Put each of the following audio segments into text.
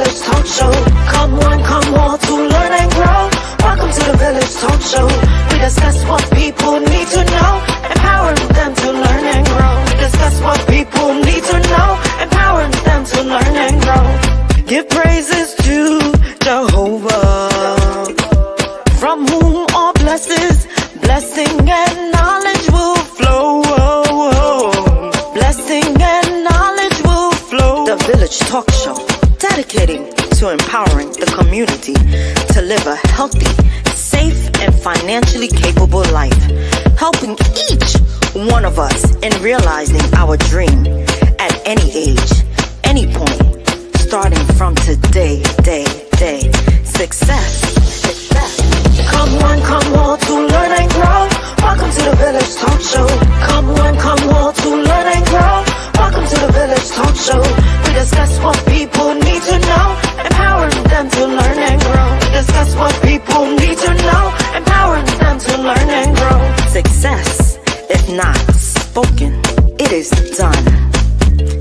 Village Talk Show. Come one, come all to learn and grow. Welcome to the Village Talk Show. We discuss what people need to know, empowering them to learn and grow. We discuss what people need to know, empowering them to learn and grow. Give praises to Jehovah, from whom all blessings, blessing and knowledge will flow. Blessing and knowledge will flow. The Village Talk Show, dedicating to empowering the community to live a healthy, safe, and financially capable life, helping each one of us in realizing our dream at any age, any point, starting from today, day. Success. Come one, come all to learn and grow. Welcome to the Village Talk Show. Come one, come all to learn and grow. Welcome to the Village Talk Show. We discuss what people need to know, empowering them to learn and grow. We discuss what people need to know, empowering them to learn and grow. Success, if not spoken, it is done.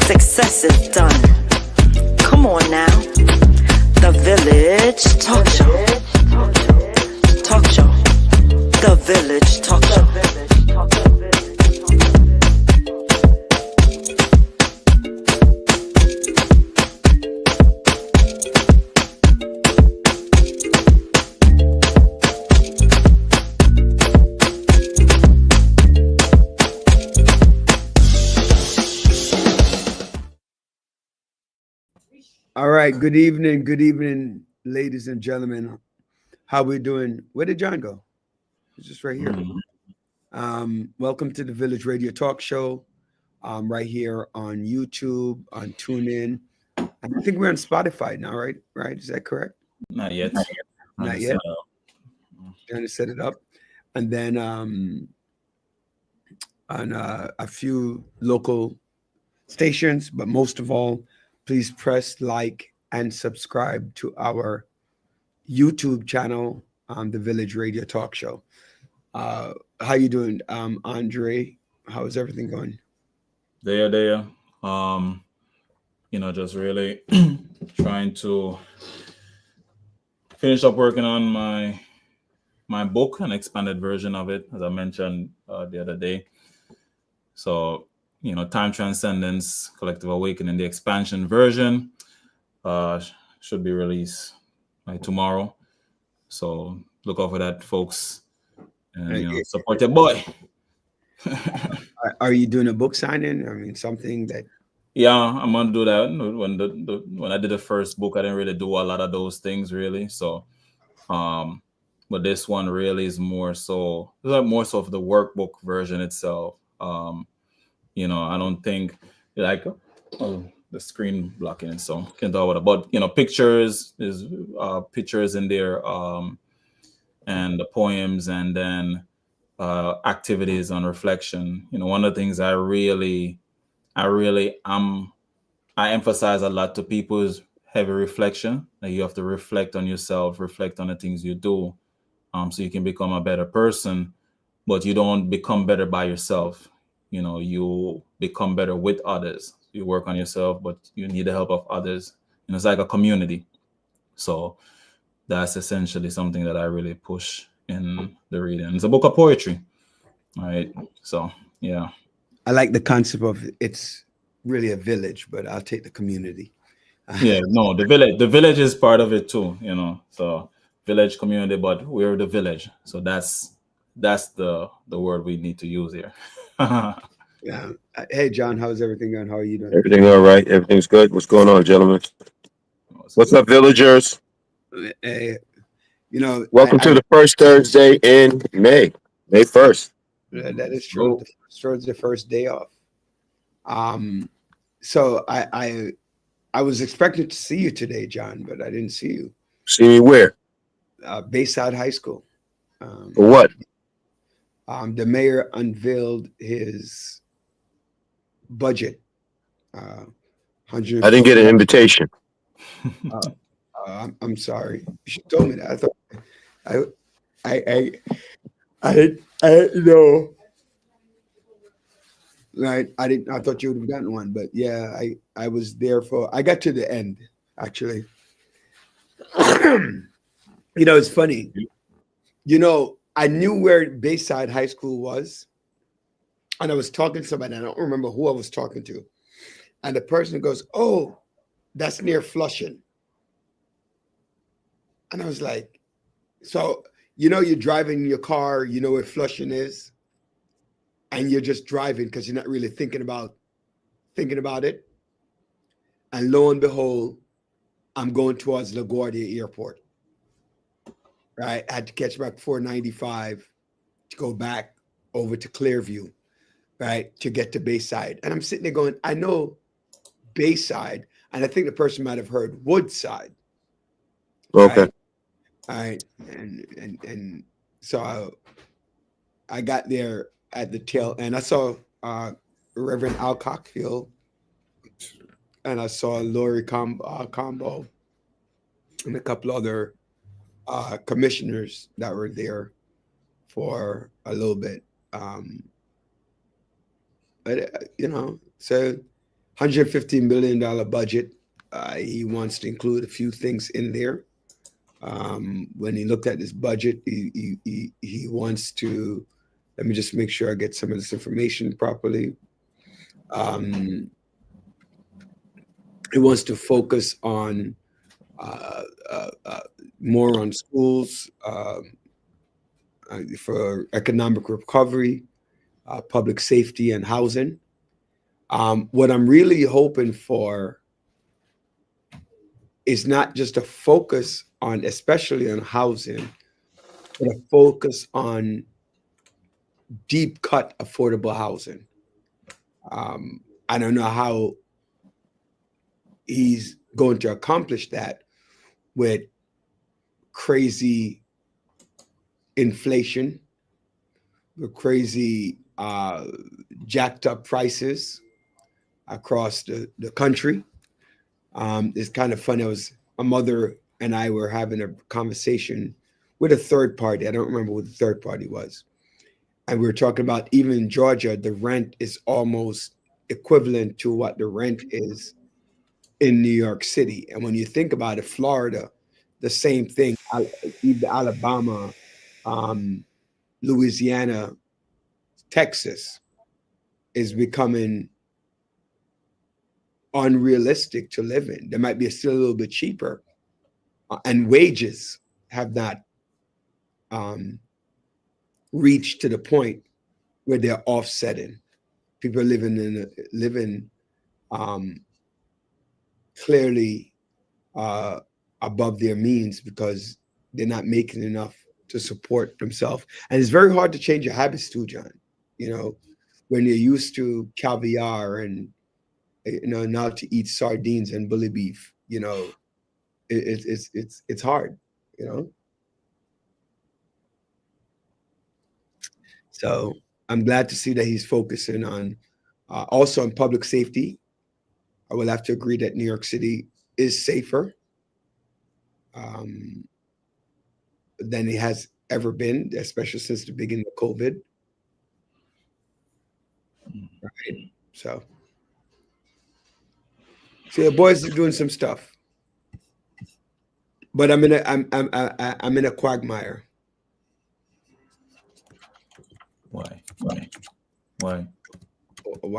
Success is done. Come on now. The Village Talk Show. Talk Show. The Village Talk Show. All right. Good evening, ladies and gentlemen. How we doing? Where did John go? He's just right here. Welcome to the Village Radio Talk Show. Right here on YouTube, on TuneIn. I think we're on Spotify now, right? Right? Is that correct? Not yet. Not yet. Trying to set it up, and then on a few local stations, but most of all, please press like and subscribe to our YouTube channel, the Village Radio Talk Show. How you doing, Andre? How is everything going? There. Just really trying to finish up working on my book, an expanded version of it, as I mentioned the other day. So, Time Transcendence, Collective Awakening, the expansion version should be released by tomorrow. So look out for that, folks. And support your boy. Are you doing a book signing? I mean, something that. Yeah, I'm gonna do that. When I did the first book, I didn't really do a lot of those things really. So, but this one really is more so of the workbook version itself. I don't think like the screen blocking, so can't talk about it. But pictures is pictures in there, and the poems, and then activities on reflection. One of the things I emphasize a lot to people is heavy reflection. That you have to reflect on yourself, reflect on the things you do, so you can become a better person. But you don't become better by yourself. You become better with others. You work on yourself, but you need the help of others. It's like a community. So that's essentially something that I really push in the reading. It's a book of poetry. All right. So, yeah. I like the concept of it's really a village, but I'll take the community. Yeah, no, the village is part of it too, So village, community, but we're the village. So that's the word we need to use here. Yeah. Hey, John, how's everything going? How are you doing? Everything all right. Everything's good. What's going on, gentlemen? What's up, villagers? Hey, welcome to the first Thursday in May 1st. That is true. The first day off. So I was expected to see you today, John, but I didn't see you. See me where? Bayside High School. For what? The mayor unveiled his budget. I didn't get an invitation. I'm sorry. She told me that. I thought I thought you would have gotten one, but yeah, I was there I got to the end actually. You know, it's funny. You know, I knew where Bayside High School was, and I was talking to somebody. I don't remember who I was talking to, and the person goes, "Oh, that's near Flushing," and I was like, "So you know, you're driving your car, you know where Flushing is, and you're just driving because you're not really thinking about it." And lo and behold, I'm going towards LaGuardia Airport. Right, I had to catch back 495 to go back over to Clearview, right, to get to Bayside. And I'm sitting there going, I know Bayside, and I think the person might have heard Woodside. Okay. Right? All right, and so I got there at the tail end. I saw Reverend Al Cockfield, and I saw Lori Combo, and a couple other commissioners that were there for a little bit. But you know, so $115 million budget. He wants to include a few things in there. When he looked at his budget, he wants to. Let me just make sure I get some of this information properly. He wants to focus on more on schools for economic recovery, public safety, and housing. What I'm really hoping for is not just a focus on, especially on housing, but a focus on deep cut affordable housing. I don't know how he's going to accomplish that with crazy inflation, with crazy jacked up prices across the country. It's kind of funny. My mother and I were having a conversation with a third party. I don't remember who the third party was. And we were talking about, even in Georgia, the rent is almost equivalent to what the rent is in New York City. And when you think about it, Florida, the same thing, Alabama, Louisiana, Texas is becoming unrealistic to live in. There might be still a little bit cheaper, and wages have not reached to the point where they're offsetting. People are living clearly above their means because they're not making enough to support themselves. And it's very hard to change your habits too, John. You know, when you're used to caviar and, you know, now to eat sardines and bully beef, you know, it's hard, you know. So I'm glad to see that he's focusing on also on public safety. I will have to agree that New York City is safer than it has ever been, especially since the beginning of COVID. Right. So the boys are doing some stuff, but I'm in a quagmire. Why? Why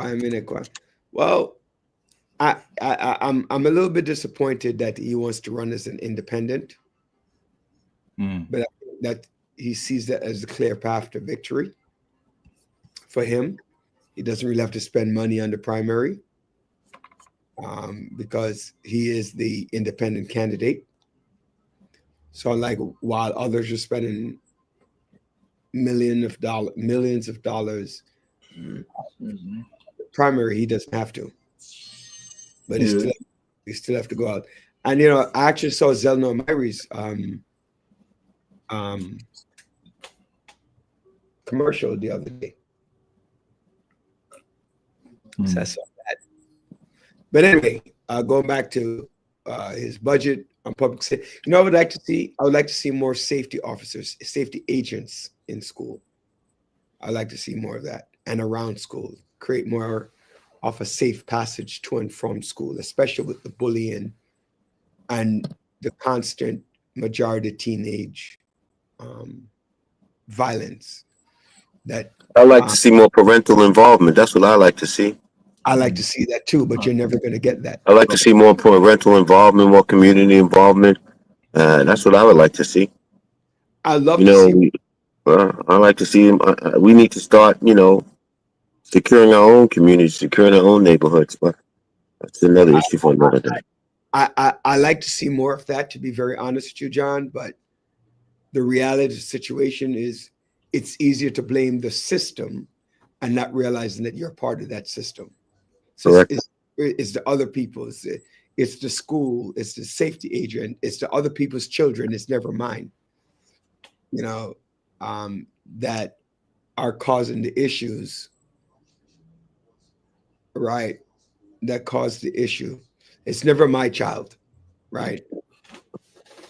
I'm in a quagmire? Well, I'm a little bit disappointed that he wants to run as an independent, but I think that he sees that as a clear path to victory for him. He doesn't really have to spend money on the primary because he is the independent candidate. So, like, while others are spending millions of dollars, primary, he doesn't have to. But he still have to go out. And, you know, I actually saw Zelno Myri's commercial the other day. So I saw that. But anyway, going back to his budget on public safety. You know, I would like to see more safety officers, safety agents in school. I'd like to see more of that and around school. Create more of a safe passage to and from school, especially with the bullying and the constant majority teenage violence that I like to see more parental involvement. That's what I like to see. I like to see that too, but you're never going to get that. I like to see more parental involvement, more community involvement. That's what I would like to see. I love You to know, see. I like to see. We need to start, securing our own communities, securing our own neighborhoods. But that's another issue for another day. I like to see more of that, to be very honest with you, John. But the reality of the situation is it's easier to blame the system and not realizing that you're part of that system. So Correct. it's the other people, it's the school, it's the safety agent, it's the other people's children, it's never mine, that are causing the issues, right? That caused the issue. It's never my child, right?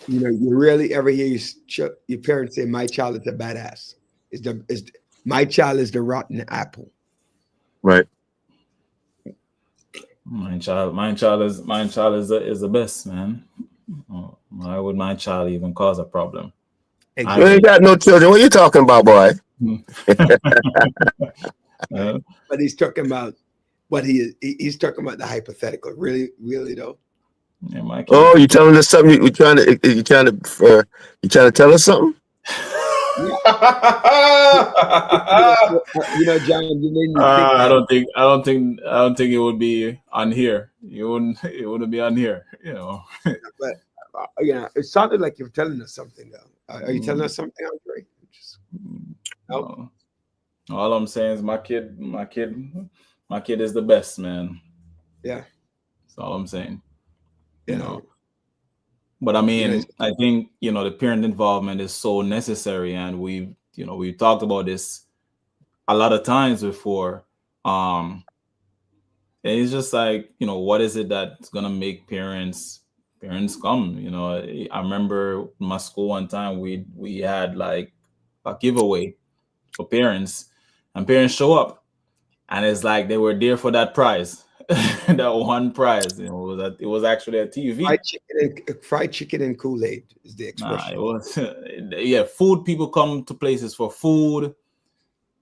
You rarely ever hear your parents say, "My child is a badass." My child is the rotten apple. Right. My child is the best, man. Why would my child even cause a problem? You ain't got no children. What are you talking about, boy? But he's talking about what he's talking about the hypothetical. Really, really though. Yeah, my kid. Oh, you telling us something? You trying to tell us something? John, you made me think. I don't think it would be on here. It wouldn't be on here. But it sounded like you're telling us something though. Are you telling us something, Andre? No. All I'm saying is my kid is the best, man. Yeah. That's all I'm saying. But I mean, I think the parent involvement is so necessary, and we've talked about this a lot of times before. And it's just like, what is it that's gonna make parents come? I remember my school one time we had like a giveaway for parents, and parents show up, and it's like they were there for that prize. That one prize, it was actually a TV. Fried chicken and Kool-Aid is the expression. It was, food. People come to places for food,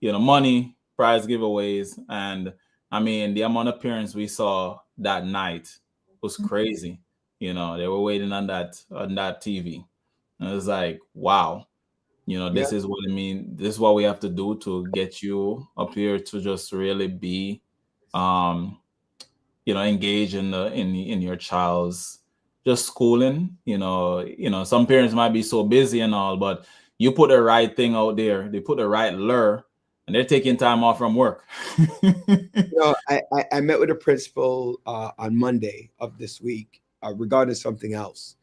money, prize giveaways, and I mean the amount of parents we saw that night was crazy. They were waiting on that TV, and it was like, wow, this is what it means. This is what we have to do to get you up here to just really be, engage in your child's just schooling. Some parents might be so busy and all, but you put the right thing out there, they put the right lure, and they're taking time off from work. I met with a principal on Monday of this week regarding something else,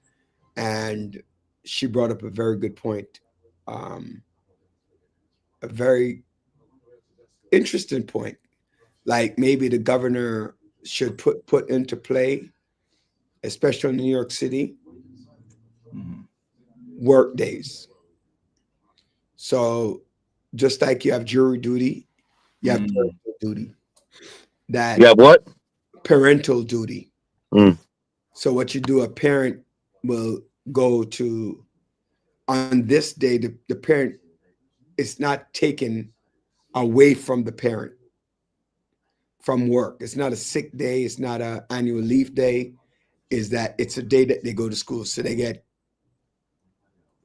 and she brought up a very good point, a very interesting point. Like maybe the governor should put into play, especially in New York City, work days. So just like you have jury duty, you have parental duty. You have what? Parental duty. So what you do, a parent will go to, on this day, the parent is not taken away from the parent from work. It's not a sick day. It's not an annual leave day. Is that it's a day that they go to school. So they get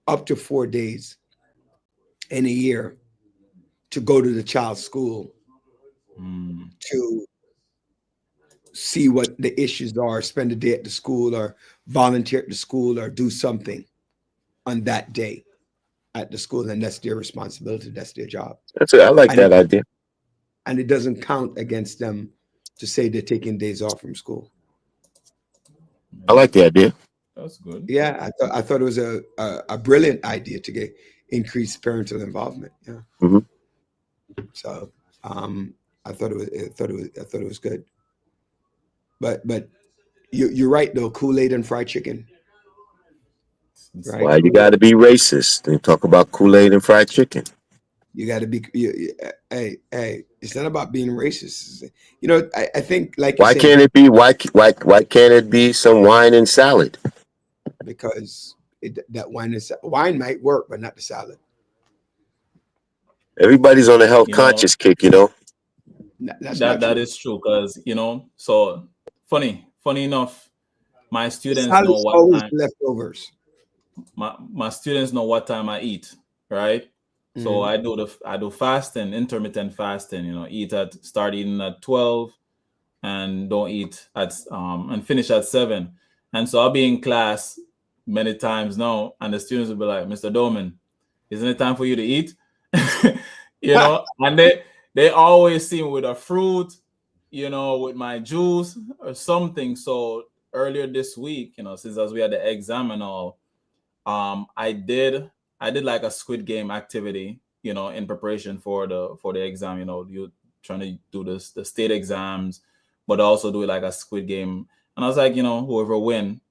up to 4 days in a year to go to the child's school to see what the issues are, spend a day at the school or volunteer at the school or do something on that day at the school. And that's their responsibility. That's their job. I like that idea. And it doesn't count against them to say they're taking days off from school. I like the idea. That's good. Yeah, I thought it was a brilliant idea to get increased parental involvement. Yeah. Mm-hmm. So I thought it was good. But you're right though. Kool-Aid and fried chicken. Right? Why you got to be racist and talk about Kool-Aid and fried chicken? You got to be. Hey! It's not about being racist. I think like. Why can't it be? Why can't it be some wine and salad? because that wine might work, but not the salad. Everybody's on a health You know, conscious kick, you know. That's not that true. is true, because so funny enough, my students know Salad's what always time leftovers. my students know what time I eat, right? So Mhm. I do fasting, intermittent fasting, start eating at 12 and don't eat at and finish at 7. And so I'll be in class many times now, and the students will be like, Mr. Doman, isn't it time for you to eat? And they always see me with a fruit, with my juice or something. So earlier this week, since as we had the exam and all, I did like a Squid Game activity, in preparation for the exam. You trying to do the state exams, but also do it like a Squid Game. And I was like, whoever win,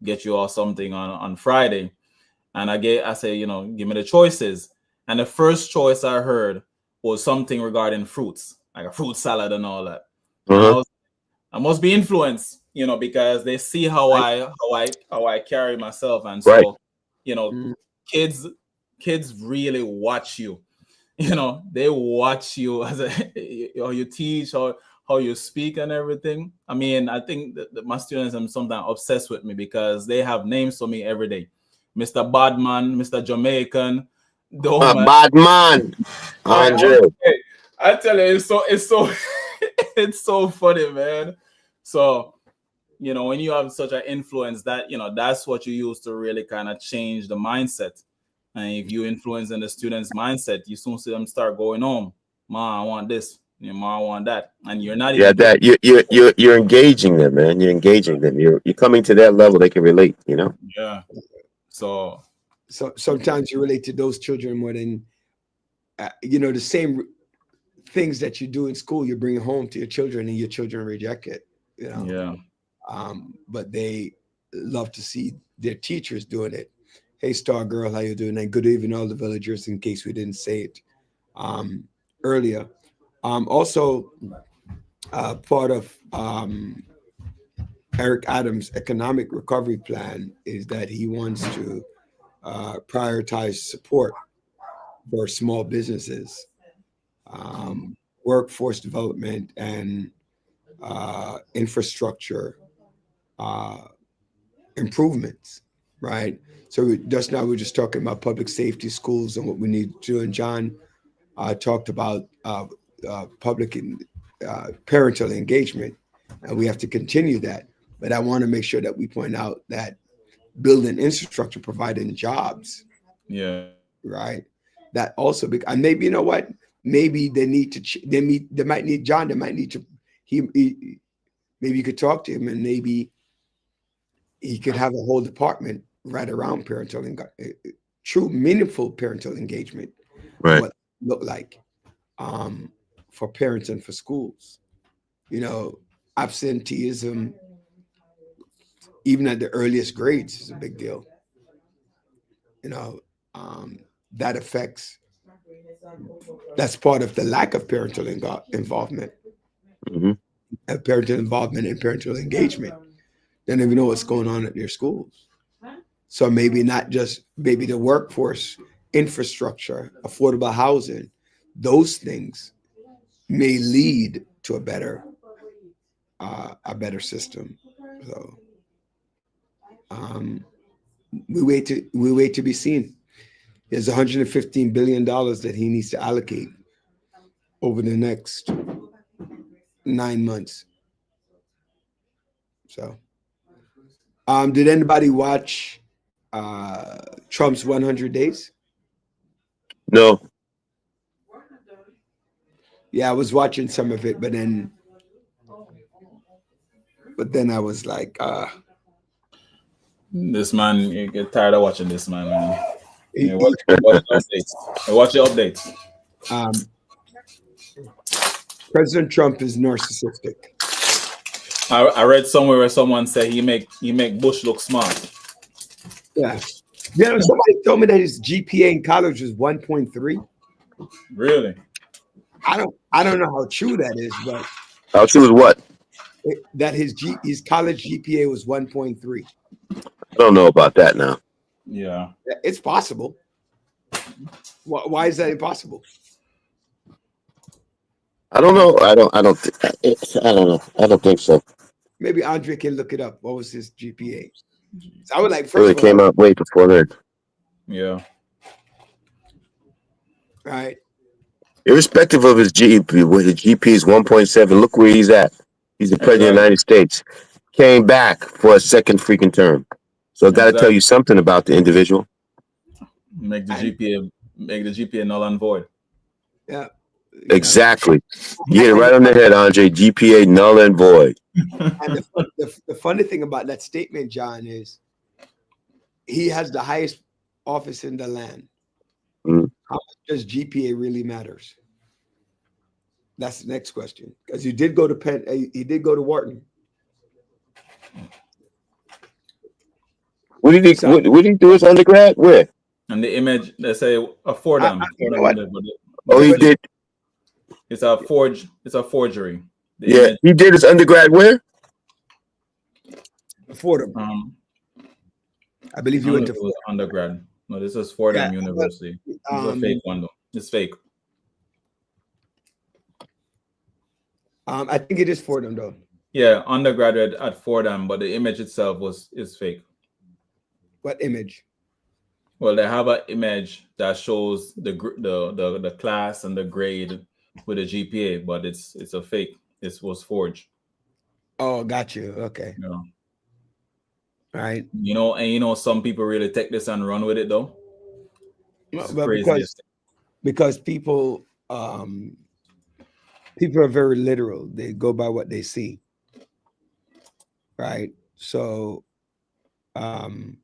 get you all something on Friday. And I say, give me the choices. And the first choice I heard was something regarding fruits, like a fruit salad and all that. And Uh-huh. I must be influenced, because they see how Right. I carry myself, and Right. so, Mhm. kids really watch you. They watch you as how you teach, how you speak and everything. I mean, I think that my students are sometimes obsessed with me because they have names for me every day. Mr. Badman, Mr. Jamaican, Doman. Bad man, Andre. Hey, I tell you, it's so it's so funny, man. So, when you have such an influence, that that's what you use to really kind of change the mindset. And if you influence in the students' mindset, you soon see them start going home. Ma, I want this. Ma, I want that. And you're not Yeah, even giving. that you're engaging them, man. You're engaging them. You're coming to that level they can relate, you know. Yeah. So So sometimes you relate to those children more than the same things that you do in school. You bring home to your children, and your children reject it. yeah. But they love to see their teachers doing it. Hey, Star Girl, how you doing? And good evening, all the villagers. In case we didn't say it earlier, also part of Eric Adams' economic recovery plan is that he wants to prioritize support for small businesses, workforce development, and infrastructure improvements, right? So just now we're just talking about public safety, schools, and what we need to do. And John talked about public and parental engagement, and we have to continue that. But I want to make sure that we point out that building infrastructure, providing jobs, Yeah. right? That also, and maybe you know what? Maybe they need to. They might need John. They might need to. He maybe you could talk to him, and maybe he could have a whole department right around parental and true, meaningful parental engagement. Right. What look like for parents and for schools. Absenteeism, even at the earliest grades, is a big deal. You know, that affects. That's part of the lack of parental involvement, Hmm. parental involvement and parental engagement. They don't even know what's going on at their schools. So maybe not just maybe the workforce, infrastructure, affordable housing, those things may lead to a better system. So we wait to be seen. There's $115 billion that he needs to allocate over the next 9 months. So, did anybody watch Trump's 100 days? No. Yeah, I was watching some of it, but then I was like, This man, you get tired of watching this man. he, Watch the updates. Watch the updates. President Trump is narcissistic. I read somewhere where someone said he make Bush look smart. Yeah. Somebody told me that his GPA in college was 1.3. Really? I don't know how true that is, but How true is what? that his college GPA was 1.3. I don't know about that now. Yeah. It's possible. Why is that impossible? I don't know. I don't know. I don't think so. Maybe Andre can look it up. What was his GPA? So I would like, It first really of all, came out way before then. Yeah. right? Irrespective of his GP, where the GP is 1.7, look where he's at. He's the president of the United States. Came back for a second freaking term. So I got to tell you something about the individual. Make the GPA null and void. Yeah. Exactly. You hit it right on the head, Andre. GPA null and void. And the funny thing about that statement, John, is he has the highest office in the land. Mm. How much does GPA really matters? That's the next question. Because he did go to Penn, he did go to Wharton. What did he do his undergrad? Where? And the image, they say a Fordham. Oh, he did. It's a forgery. Yeah, he did his undergrad where? Fordham. I believe he went to Fordham. Undergrad. No, this is Fordham University. It's a fake one though. It's fake. I think it is Fordham though. Yeah, undergraduate at Fordham, but the image itself is fake. What image? Well, they have an image that shows the class and the grade with a GPA, but it's a fake. This was forged. Oh, got you. Okay. Yeah. All right. Some people really take this and run with it though. But because people are very literal. They go by what they see. Right. So and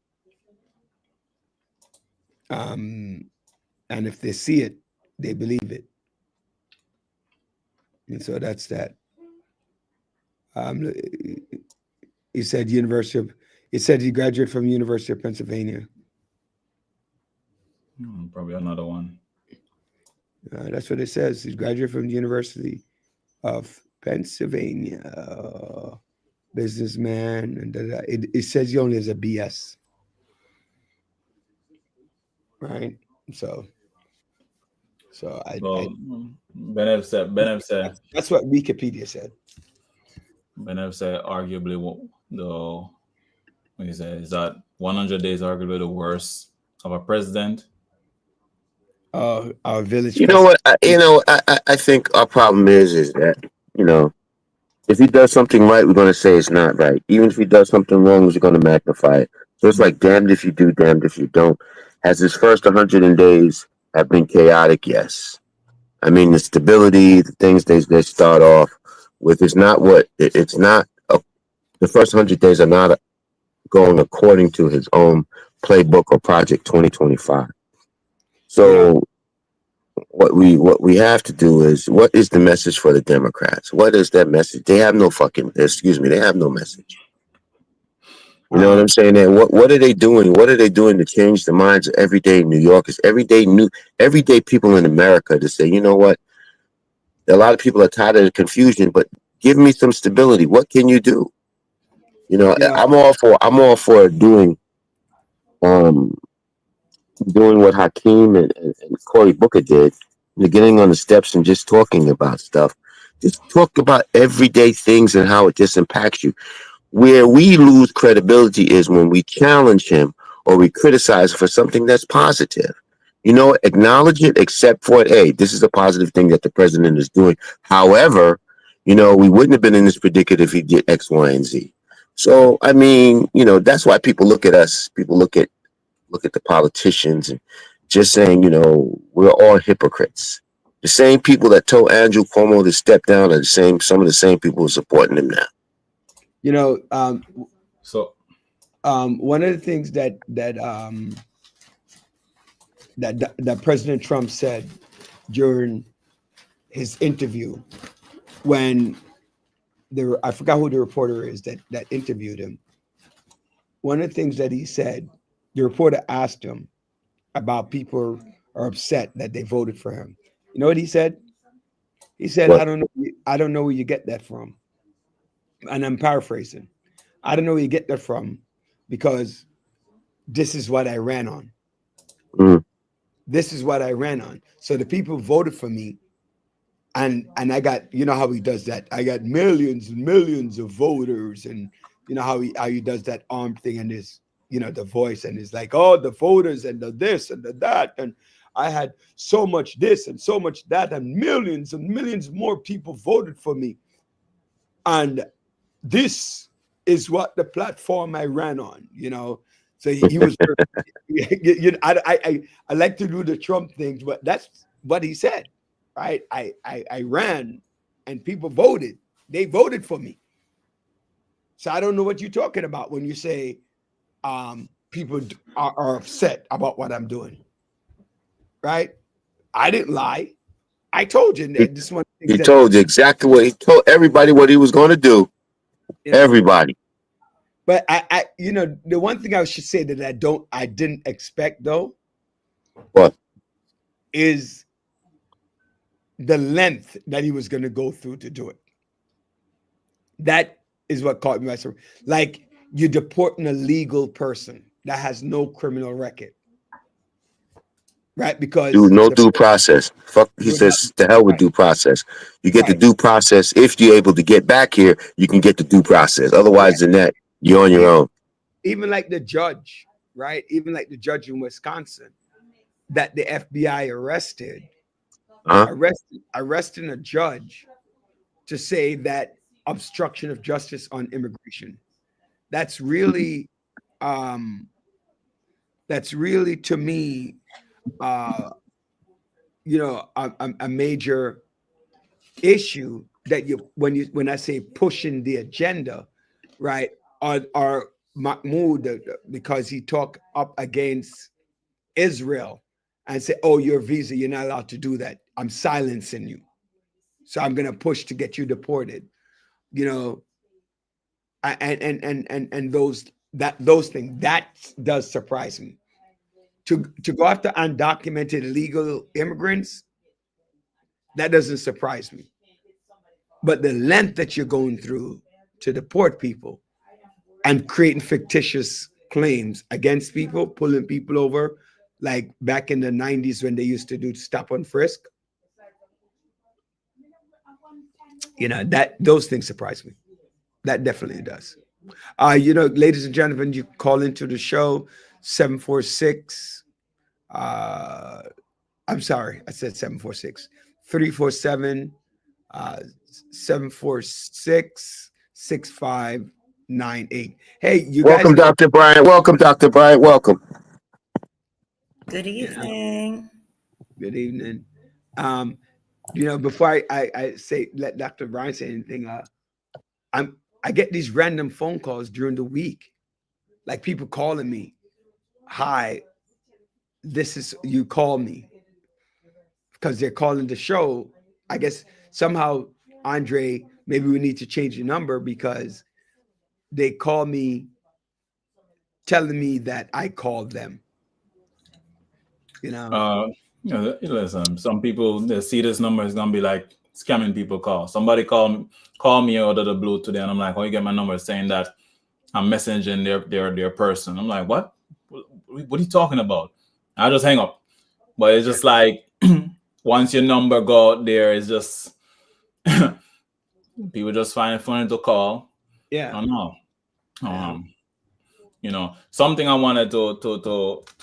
if they see it, they believe it. And so that's that. He said he graduated from University of Pennsylvania. Probably another one. That's what it says. He graduated from the University of Pennsylvania. Businessman, and it says he only has a BS. Right. So Benev said that's what Wikipedia said. Benev said arguably is that 100 days arguably the worst of a president. Our village. You know what? I think our problem is that if he does something right, we're going to say it's not right. Even if he does something wrong, we're going to magnify it. So it's like damned if you do, damned if you don't. Has his first 100 days have been chaotic? Yes. I mean, the stability, the things they start off with is not what it's not. The first 100 days are not going according to his own playbook or project 2025. So what we have to do is, what is the message for the Democrats? What is that message? They have no they have no message. You know what I'm saying? And what are they doing? What are they doing to change the minds of everyday New Yorkers, everyday people in America to say, you know what? A lot of people are tired of the confusion, but give me some stability. What can you do? I'm all for doing what Hakeem and Cory Booker did, getting on the steps and just talking about stuff. Just talk about everyday things and how it just impacts you. Where we lose credibility is when we challenge him or we criticize for something that's positive. Acknowledge it, accept for it. Hey, this is a positive thing that the president is doing. However, we wouldn't have been in this predicament if he did X, Y, and Z. So, I mean, that's why people look at us. People look at the politicians and just saying, we're all hypocrites. The same people that told Andrew Cuomo to step down are some of the same people who are supporting him now. One of the things that President Trump said during his interview, when I forgot who the reporter is that interviewed him. One of the things that he said, the reporter asked him about people are upset that they voted for him. You know what he said? He said, what? I don't know where you get that from. And I'm paraphrasing. I don't know where you get that from, because this is what I ran on. Mm. This is what I ran on. So the people voted for me, and I got, you know how he does that. I got millions and millions of voters, and you know how he does that arm thing, and his, you know, the voice, and it's like, oh, the voters and the this and the that, and I had so much this and so much that, and millions more people voted for me, and this is what the platform I ran on, you know. So he was, you know, I like to do the Trump things, but that's what he said, right? I ran, and people voted. They voted for me. So I don't know what you're talking about when you say people are upset about what I'm doing, right? I didn't lie. I told you. This one. He told you exactly what he told everybody what he was going to do. You know, Everybody. but I, you know, the one thing I should say that I didn't expect though, What? is the length that he was going to go through to do it. That is what caught me by surprise. Like, you're deporting a legal person that has no criminal record, right? Because Do no due process. Fuck. He You're says the hell with right. due process. You get the Right. due process if you're able to get back here. You can get the due process. Otherwise, than that, you're on your own. Even like the judge, right? Even like the judge in Wisconsin that the FBI arrested, Huh? arresting a judge to say that obstruction of justice on immigration. That's really to me, you know, a major issue that when I say pushing the agenda, right? Or Mahmoud, because he talked up against Israel and say, oh, your visa, you're not allowed to do that. I'm silencing you. So I'm gonna push to get you deported. You know, and those things, that does surprise me. To go after undocumented illegal immigrants, that doesn't surprise me. But the length that you're going through to deport people and creating fictitious claims against people, pulling people over, like back in the 90s when they used to do stop and frisk, you know, that those things surprise me. That definitely does. You know, ladies and gentlemen, you call into the show 746. I'm sorry, I said 746 347 746 6598. Hey, you Welcome, guys. Dr. Bryant. Welcome, Dr. Bryant. Welcome. Good evening. Good evening. You know, before I say let Dr. Brian say anything, I get these random phone calls during the week, like people calling me, hi, this is you call me, because they're calling the show. I guess somehow, Andre, maybe we need to change the number because they call me telling me that I called them. You know, Listen, some people they see this number is gonna be like scamming people call. Somebody call me out of the blue today, and I'm like, "Oh, you get my number?" Saying that I'm messaging their person. I'm like, "What? What are you talking about?" I just hang up. But it's just like once your number go out there, it's just people just find it funny to call. yeah. I don't know. You know, something I wanted to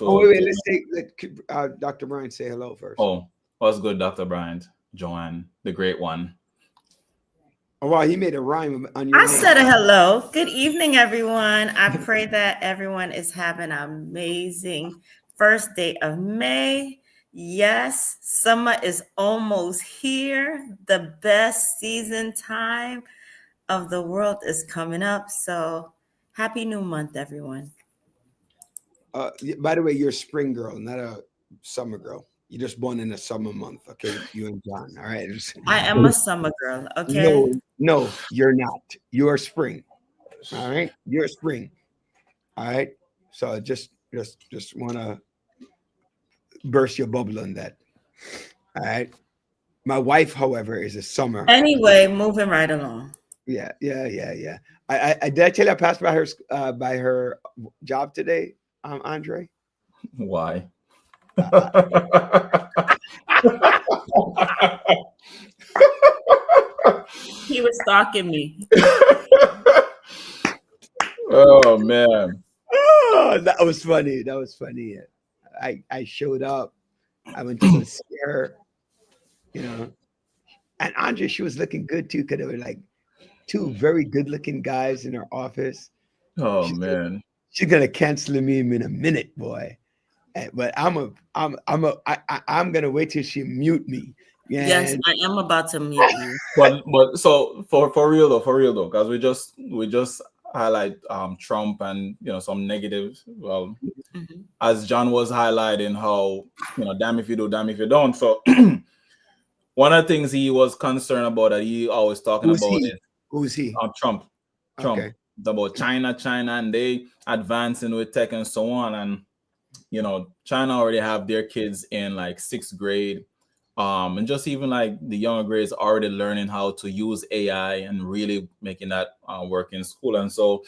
Oh, wait, let Dr. Brian say hello first. Oh, what's good, Dr. Bryant? Joanne, the great one. Oh, wow, he made a rhyme on your I name. said a hello. Good evening, everyone. I pray that everyone is having an amazing first day of May. Yes, summer is almost here. The best season time of the world is coming up. So happy new month, everyone. By the way, you're a spring girl, not a summer girl. You're just born in a summer month, okay? You and John, all right? I am a summer girl, okay? No, you're not. You're spring, all right? You're spring, all right? So just want to burst your bubble on that, all right? My wife, however, is a summer. Anyway, moving right along. Yeah. I did I tell you I passed by her job today? Andre? Why? He was stalking me. Oh man. Oh, that was funny. That was funny. I showed up. I went to go see her, you know. And Andre, she was looking good too, because there were like two very good-looking guys in her office. Oh She's man. She's gonna cancel me in a minute, boy. But I'm gonna wait till she mute me. Yeah. Yes, I am about to mute you. But so for real though, because we just highlight Trump and some negatives. Well, Mhm. as John was highlighting how damn if you do, damn if you don't. So one of the things he was concerned about that he always talking Who's about he? is Who's he? Trump. Okay. It's about China, and they advancing with tech and so on. And China already have their kids in like 6th grade. And just even like the younger grades already learning how to use AI and really making that work in school. And so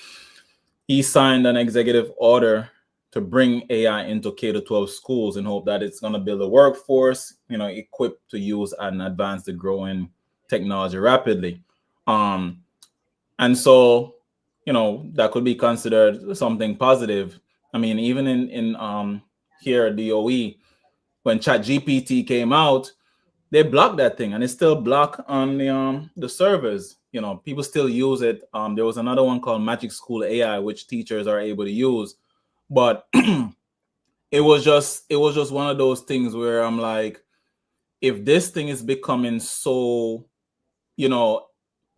he signed an executive order to bring AI into K-12 schools in hope that it's going to build a workforce, equipped to use and advance the growing technology rapidly. And so, that could be considered something positive. I mean, even in here at DOE, when ChatGPT came out, they blocked that thing, and it's still blocked on the servers. People still use it. There was another one called Magic School AI, which teachers are able to use, but it was just one of those things where I'm like, if this thing is becoming so,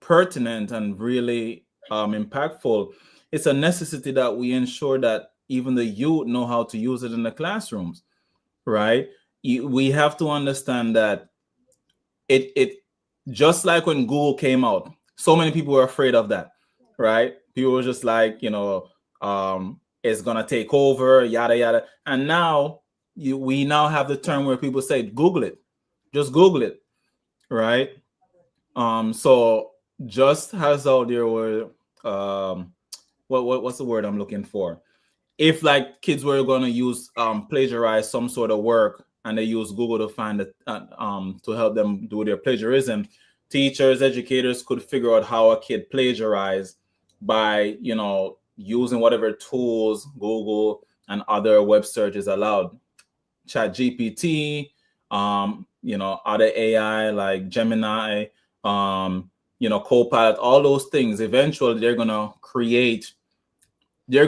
pertinent and really impactful, it's a necessity that we ensure that even the youth know how to use it in the classrooms, right? We have to understand that it just like when Google came out, so many people were afraid of that, right? People were just like, it's gonna take over, yada yada. And now we now have the term where people say, Google it, just Google it, right? So just as how there were, what's the word I'm looking for? If like kids were gonna use plagiarize some sort of work, and they use Google to find it to help them do their plagiarism, teachers, educators could figure out how a kid plagiarized by using whatever tools Google and other web searches allowed. ChatGPT, other AI like Gemini, Copilot, all those things. Eventually, they're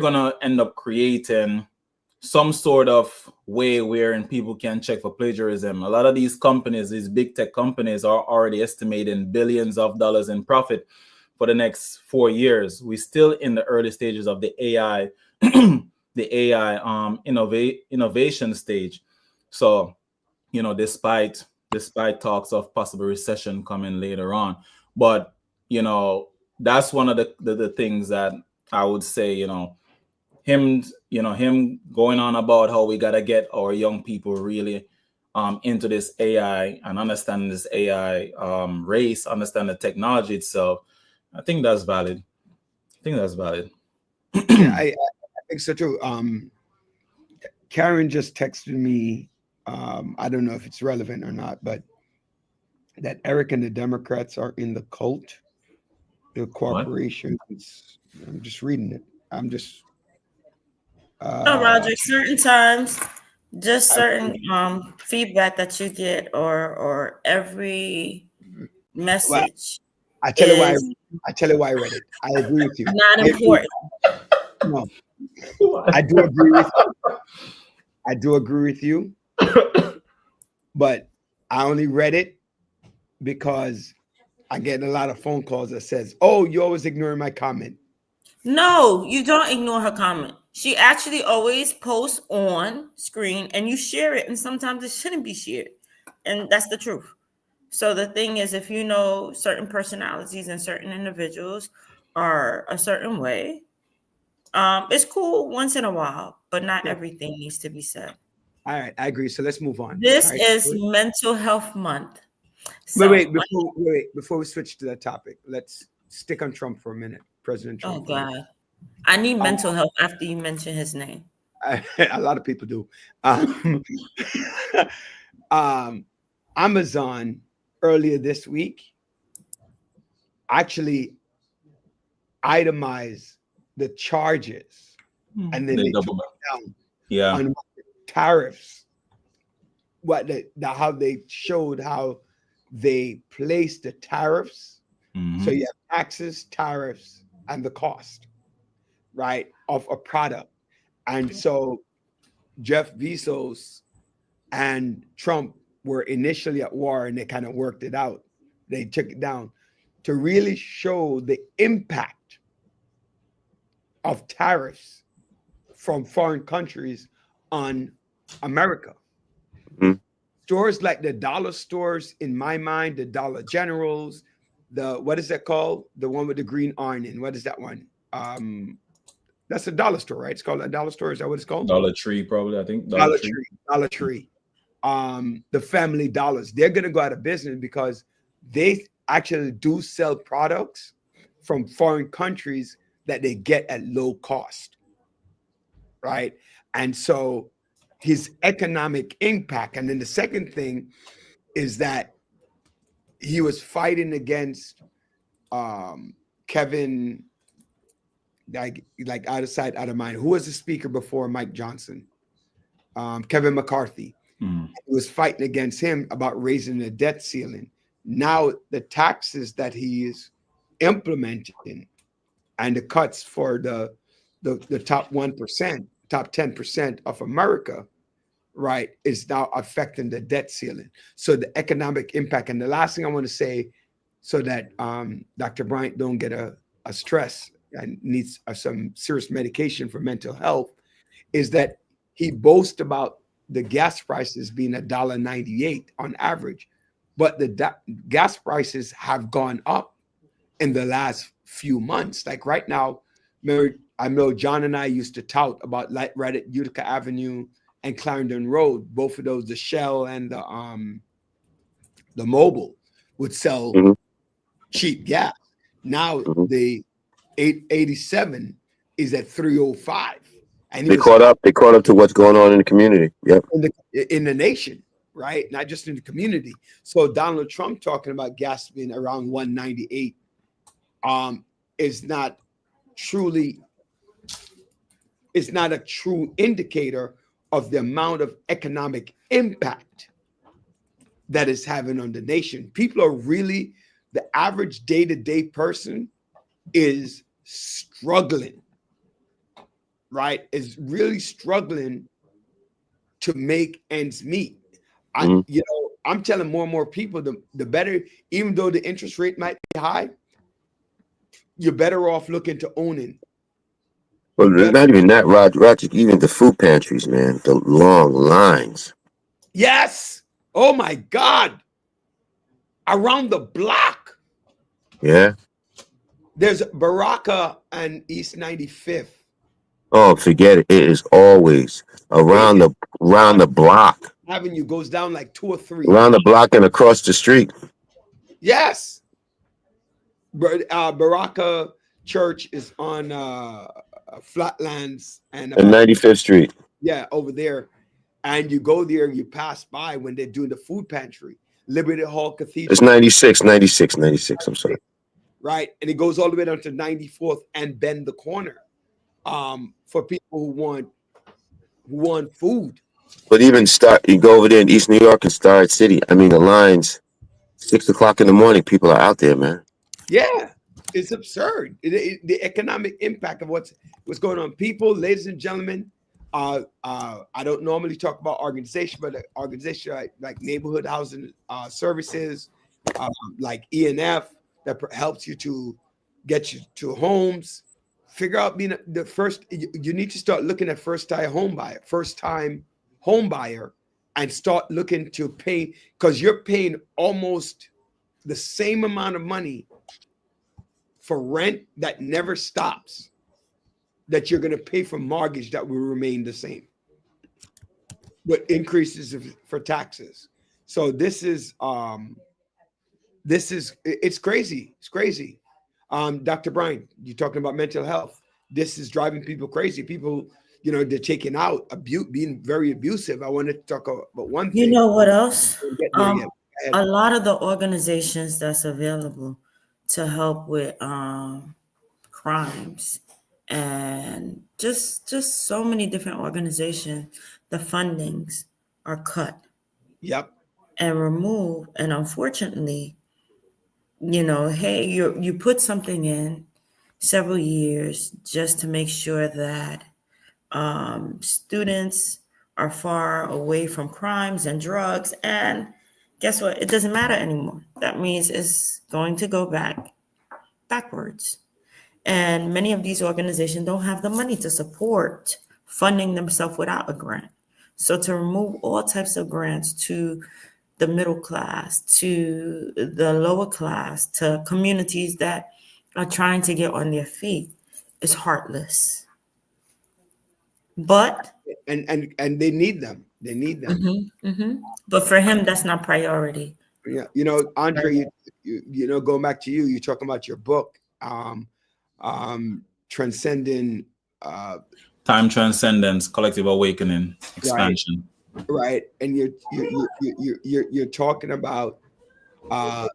gonna end up creating some sort of way wherein people can check for plagiarism. A lot of these companies, these big tech companies, are already estimating billions of dollars in profit for the next 4 years. We're still in the early stages of the AI, innovation stage. So, despite talks of possible recession coming later on, but that's one of the things that I would say, him going on about how we got to get our young people really into this AI and understanding this AI race, understand the technology itself. I think that's valid. Yeah, I think so too. Karen just texted me. I don't know if it's relevant or not, but that Eric and the Democrats are in the cult, the corporation. I'm just reading it. I'm just. No, Roger, certain times, just certain feedback that you get or every message. I tell you why. I tell you why I read it. I agree with you. Not important. No, I do agree with you. I do agree with you. But I only read it because I get a lot of phone calls that says, "Oh, you're always ignoring my comment." No, you don't ignore her comment. She actually always posts on screen and you share it, and sometimes it shouldn't be shared. And that's the truth. So the thing is, if you know certain personalities and certain individuals are a certain way, it's cool once in a while, but not everything needs to be said. All right, I agree. So let's move on. This right. is Mental Health Month. So, wait, before we switch to that topic, let's stick on Trump for a minute. President Trump. Oh God, I need mental health after you mention his name. A lot of people do. Amazon earlier this week actually itemized the charges, and then They they took double it down Yeah. on what the tariffs, how they showed how they placed the tariffs. Mhm. So you have taxes, tariffs, and the cost, right, of a product. And so Jeff Bezos and Trump were initially at war, and they kind of worked it out. They took it down to really show the impact of tariffs from foreign countries on America. Mhm. Stores like the dollar stores, in my mind, the Dollar Generals, what is that called? The one with the green awning. What is that one? That's a dollar store, right? It's called a dollar store. Is that what it's called? Dollar Tree, probably. I think Dollar Tree. Dollar Tree. The Family Dollars. They're going to go out of business because they actually do sell products from foreign countries that they get at low cost, right? And so his economic impact. And then the second thing is that he was fighting against Kevin, like out of sight, out of mind. Who was the speaker before Mike Johnson? Kevin McCarthy. Mhm. He was fighting against him about raising the debt ceiling. Now the taxes that he is implementing and the cuts for the top 1%, top 10% of America, right, is now affecting the debt ceiling. So the economic impact. And the last thing I want to say, so that Dr. Bryant don't get a stress and needs some serious medication for mental health, is that he boasts about the gas prices being $1.98 on average, but the gas prices have gone up in the last few months. Like right now, I know John and I used to tout about right at Utica Avenue and Clarendon Road. Both of those, the Shell and the Mobile, would sell Mhm. cheap gas. Now Mhm. the 887 is at 305, and They caught up. They caught up to what's going on in the community. Yep. in the nation, right? Not just in the community. So Donald Trump talking about gas being around 198 is not a true indicator of the amount of economic impact that is having on the nation. People are really, the average day-to-day person is struggling, right? Is really struggling to make ends meet. Mhm. I'm telling more and more people, the better, even though the interest rate might be high, you're better off looking to owning. Well, not even that, Roger. Even the food pantries, man. The long lines. Yes. Oh my God. Around the block. Yeah. There's Baraka and East 95th. Oh, forget it. It is always around the block, Avenue goes down like 2 or 3. around the block and across the street. Yes. Baraka Church is on Flatlands and And 95th Street. yeah, over there. And you go there, you pass by when they're doing the food pantry. Liberty Hall Cathedral. It's 96. I'm sorry. Right. And it goes all the way down to 94th and Bend the Corner. For people who want food. But even you go over there in East New York and Starrett City. I mean, the lines, 6 o'clock in the morning, people are out there, man. Yeah, it's absurd. The economic impact of what's going on. People, ladies and gentlemen, I don't normally talk about organization, but organization like neighborhood housing services, like ENF, that helps you to get you to homes. Figure out being the first. You need to start looking at first time home buyer, and start looking to pay, because you're paying almost the same amount of money for rent that never stops that you're going to pay for mortgage that will remain the same, but increases for taxes. So it's crazy. It's crazy. Dr. Brian, you're talking about mental health. This is driving people crazy. People, they're taking out, being very abusive. I want to talk about one thing. You know what else? Don't get there yet. Go A ahead. lot of the organizations that's available to help with crimes and just so many different organizations, the fundings are cut Yep. and removed. And unfortunately, hey, you put something in several years just to make sure that students are far away from crimes and drugs, and guess what? It doesn't matter anymore. That means it's going to go backwards. And many of these organizations don't have the money to support funding themselves without a grant. So to remove all types of grants to the middle class, to the lower class, to communities that are trying to get on their feet is heartless. But And they need them. They need them. but for him, that's not priority. Yeah. Andre, you going back to you're talking about your book, Transcending Time Transcendence, Collective Awakening, Expansion. Right. And you're talking about the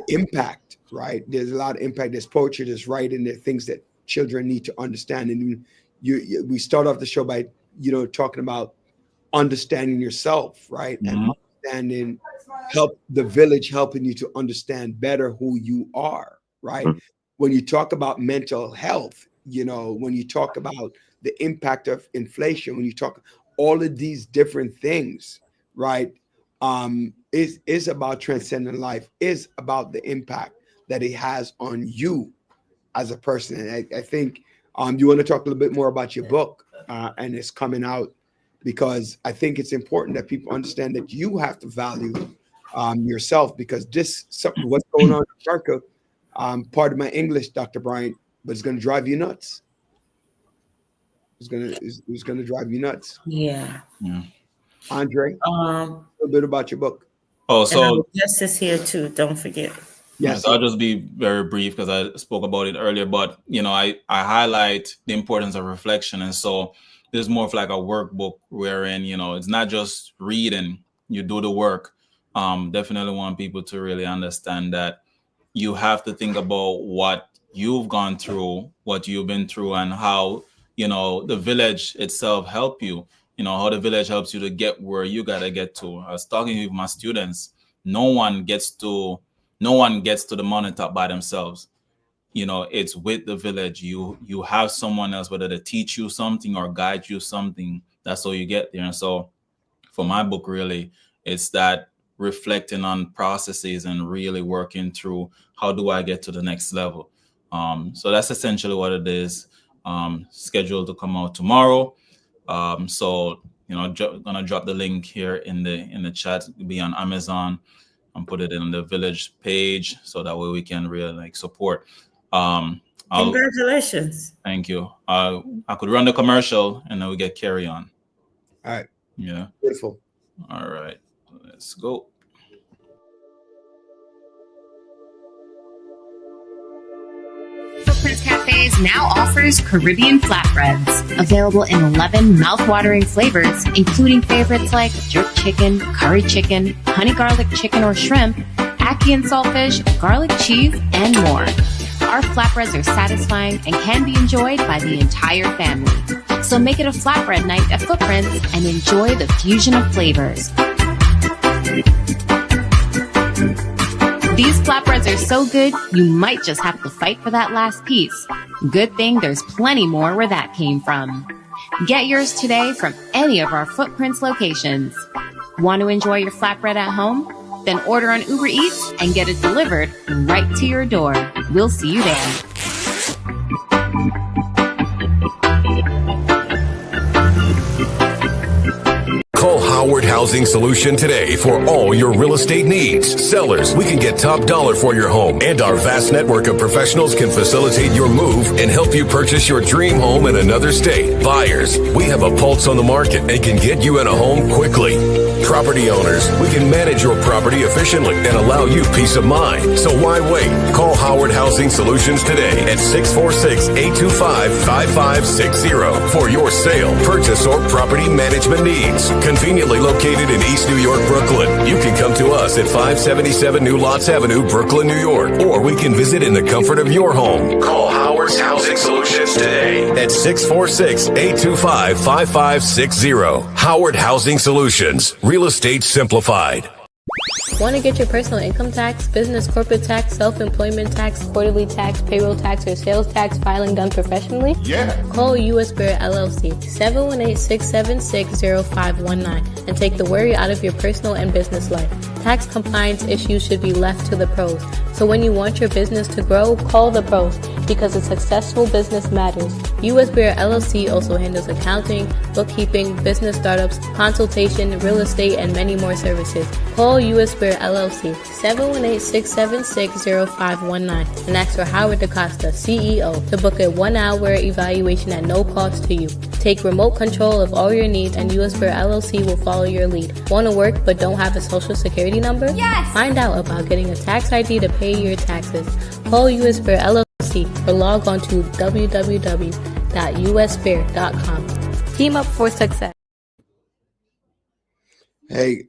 impact, right? There's a lot of impact. There's poetry, there's writing, there are things that children need to understand. And we start off the show by talking about understanding yourself, right? And understanding, help the village helping you to understand better who you are, right? When you talk about mental health, when you talk about the impact of inflation, when you talk all of these different things, right? Is about transcending life, is about the impact that it has on you as a person. And I think you want to talk a little bit more about your book, and it's coming out, because I think it's important that people understand that you have to value yourself, because what's going on in America, part of my English, Dr. Bryant, but it's going to drive you nuts. It's going to drive you nuts. Yeah. Andre, a little bit about your book. Oh, so Jess is here too. Don't forget. Yes, I'll just be very brief because I spoke about it earlier. But I highlight the importance of reflection, and so there's more of like a workbook wherein it's not just reading. You do the work. Definitely want people to really understand that you have to think about what you've gone through, what you've been through, and how the village itself help you. How the village helps you to get where you gotta get to. I was talking with my students. No one gets to the mountaintop by themselves. It's with the village. You have someone else, whether to teach you something or guide you something. That's how you get there. And so for my book, really, it's that reflecting on processes and really working through how do I get to the next level. So that's essentially what it is. Scheduled to come out tomorrow. So gonna drop the link here in the chat. It'll be on Amazon, and put it in the village page so that way we can really support. Congratulations. Thank you. I could run the commercial and then we get carry on. All right. Yeah. Beautiful. All right. Let's go. Footprints Cafes now offers Caribbean flatbreads, available in 11 mouth-watering flavors, including favorites like jerk chicken, curry chicken, honey garlic chicken or shrimp, ackee and saltfish, garlic cheese, and more. Our flatbreads are satisfying and can be enjoyed by the entire family. So make it a flatbread night at Footprints and enjoy the fusion of flavors. These flatbreads are so good, you might just have to fight for that last piece. Good thing there's plenty more where that came from. Get yours today from any of our Footprints locations. Want to enjoy your flatbread at home? Then order on Uber Eats and get it delivered right to your door. We'll see you there. Call Howard Housing Solution today for all your real estate needs. Sellers, we can get top dollar for your home, and our vast network of professionals can facilitate your move and help you purchase your dream home in another state. Buyers, we have a pulse on the market and can get you in a home quickly. property owners. We can manage your property efficiently and allow you peace of mind. So why wait? Call Howard Housing Solutions today at 646-825-5560 for your sale, purchase, or property management needs. Conveniently located in East New York, Brooklyn. You can come to us at 577 New Lots Avenue, Brooklyn, New York, or we can visit in the comfort of your home. Call Howard's Housing Solutions today at 646-825-5560. Howard Housing Solutions, real estate simplified. Want to get your personal income tax, business corporate tax, self-employment tax, quarterly tax, payroll tax, or sales tax filing done professionally? Yeah. Call U.S. Bear LLC 718-676-0519 and take the worry out of your personal and business life. Tax compliance issues should be left to the pros. So when you want your business to grow, call the pros because a successful business matters. U.S. Bear LLC also handles accounting, bookkeeping, business startups, consultation, real estate, and many more services. Call U.S. Bear LLC 718-676-0519 and ask for Howard DaCosta, CEO, to book a 1-hour evaluation at no cost to you. Take remote control of all your needs and U.S. Bear LLC will follow your lead. Want to work but don't have a social security number? Yes! Find out about getting a tax ID to pay your taxes. Call U.S. Bear LLC or log on to www.usbear.com. Team up for success. Hey,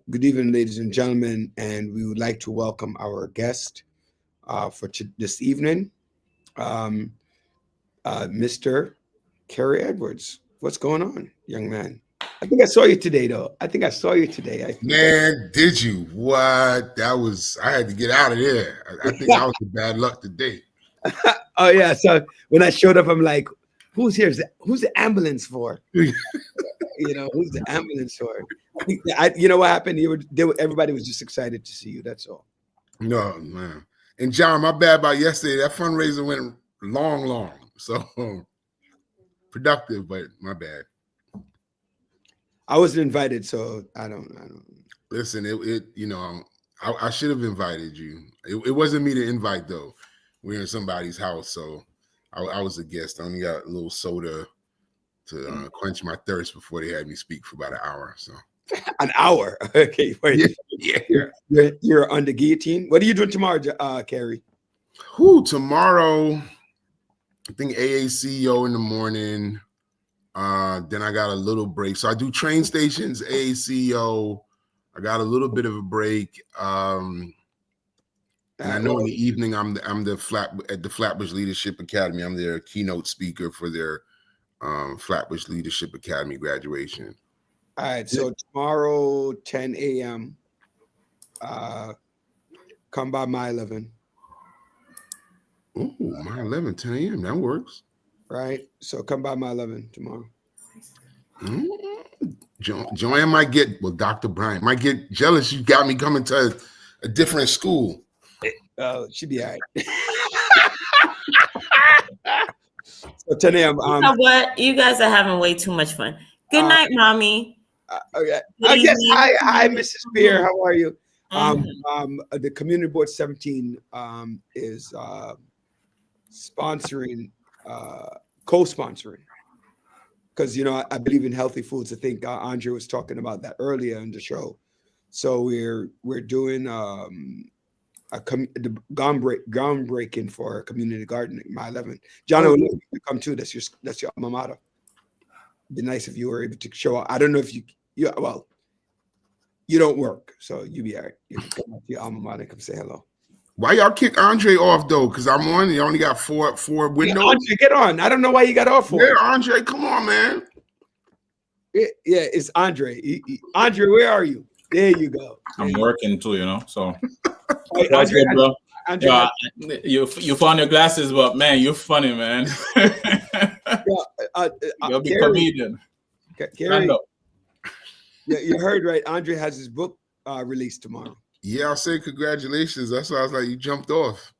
good evening, ladies and gentlemen, and we would like to welcome our guest for this evening, Mr. Kerry Edwards. What's going on, young man? I think I saw you today, though. Man, did you? What? I had to get out of there. I think I was in bad luck today. Oh, yeah. So when I showed up, I'm like, who's here? Who's the ambulance for? Who's the ambulance for? You know what happened? Everybody was just excited to see you. That's all. No, man. And John, my bad about yesterday. That fundraiser went long. So productive, but my bad. I wasn't invited, so I don't. Listen, I should have invited you. It wasn't me to invite though. We're in somebody's house, so I was a guest. I only got a little soda to quench my thirst before they had me speak for about an hour. So an hour, okay. Wait. Yeah. You're on the guillotine. What are you doing tomorrow, Kerry? Tomorrow, I think AACO in the morning. Then I got a little break. So I do train stations, AACO. I got a little bit of a break. And I know in the evening I'm at the Flatbush Leadership Academy. I'm their keynote speaker for their Flatbush Leadership Academy graduation. All right. So tomorrow, 10 a.m. Come by my 11. Oh, my 11, 10 a.m. That works. Right. So come by my 11 tomorrow. Joanne might get, Dr. Bryant might get jealous. You got me coming to a different school. She'd be all right. So 10 a.m. You know what? You guys are having way too much fun. Good night, mommy. Okay. Yes. Hi, Mrs. Spear. How are you? The Community Board 17 is sponsoring, co-sponsoring, because I believe in healthy foods. I think Andre was talking about that earlier in the show. So we're doing the groundbreaking for community gardening. My 11. John, I would love you to come too. That's your alma mater. It'd be nice if you were able to show up. I don't know if you don't work, so you be all right. You can come up to your alma mater and come say hello. Why y'all kick Andre off though? Because I'm on. You only got four windows. Yeah, Andre, get on. I don't know why you got off for. Yeah, Andre, come on, man. Yeah, it's Andre. Andre, where are you? There you go. I'm working too, so. Hey, That's Andre, good, bro. Andre, You found your glasses, but man, you're funny, man. You'll be a comedian. Gary, you heard right. Andre has his book released tomorrow. Yeah, I'll say congratulations. That's why I was like, you jumped off.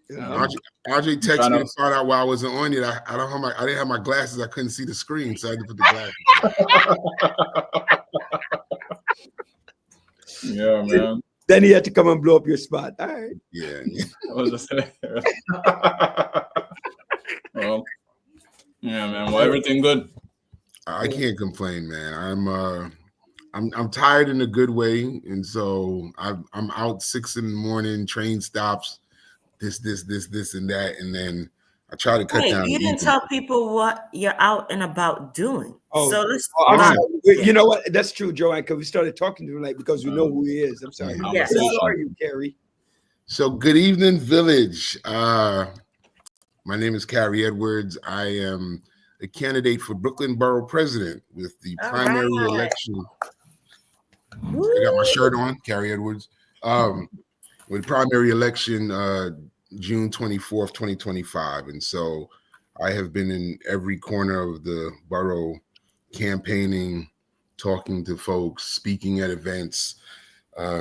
Andre texted me and found out why I wasn't on yet. I didn't have my glasses. I couldn't see the screen, so I had to put the glasses. Yeah, man. Then he had to come and blow up your spot. All right. Yeah. I was just saying. Well, yeah, man. Well, everything good. I can't complain, man. I'm tired in a good way, and so I'm out 6 a.m, train stops, this, and that, and then I try to cut Wait, down. you didn't tell people what you're out and about doing. Oh, so let's. I'm Fine. sorry. You know what? That's true, Joanne, because we started talking to him like because we know who he is. I'm sorry. Yes. Who are you, Carrie? So good evening, Village. My name is Carrie Edwards. I am a candidate for Brooklyn Borough President with the All primary right. election. I got my shirt on, Carrie Edwards. With primary election June 24th, 2025. And so I have been in every corner of the borough campaigning, talking to folks, speaking at events,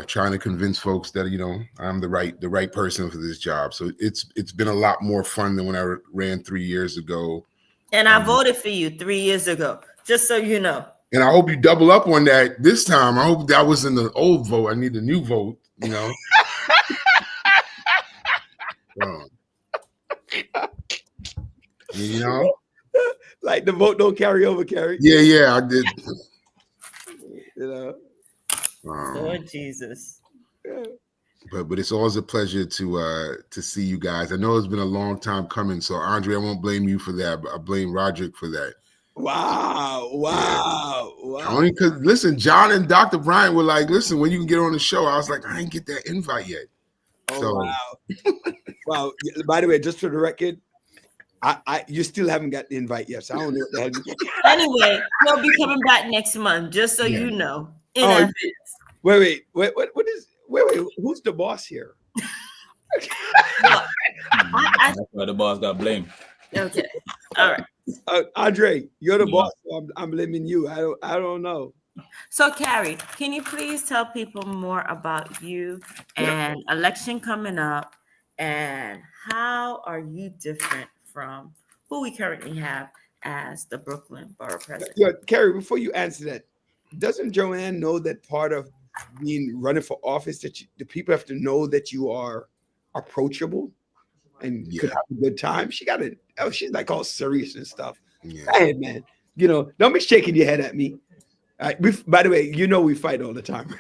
trying to convince folks that, you know, I'm the right person for this job. So it's been a lot more fun than when I ran 3 years ago. And I voted for you 3 years ago, just so you know. And I hope you double up on that this time. I hope that was in the old vote. I need a new vote, you know. You know, like the vote don't carry over, Carrie. Yeah, I did. You know. Lord Jesus. But it's always a pleasure to see you guys. I know it's been a long time coming, so Andre, I won't blame you for that, but I blame Roderick for that. Wow. Only because, listen, John and Dr. Bryant were like, listen, when you can get on the show? I was like, I didn't get that invite yet. Wow. Wow. By the way, just for the record, you still haven't got the invite yet, so I don't know what the hell you Anyway, he'll be coming back next month, just so you know. Wait, who's the boss here? That's why the boss got blamed. Okay. All right. Andre, you're the boss. So I'm blaming you. I don't know. So, Carrie, can you please tell people more about you and election coming up, and how are you different from who we currently have as the Brooklyn Borough President? Yeah, Carrie, before you answer that, doesn't Joanne know that part of running for office that the people have to know that you are approachable and could have a good time? She got it. Oh, she's like all serious and stuff. Hey, man, you know, don't be shaking your head at me. By the way, you know we fight all the time.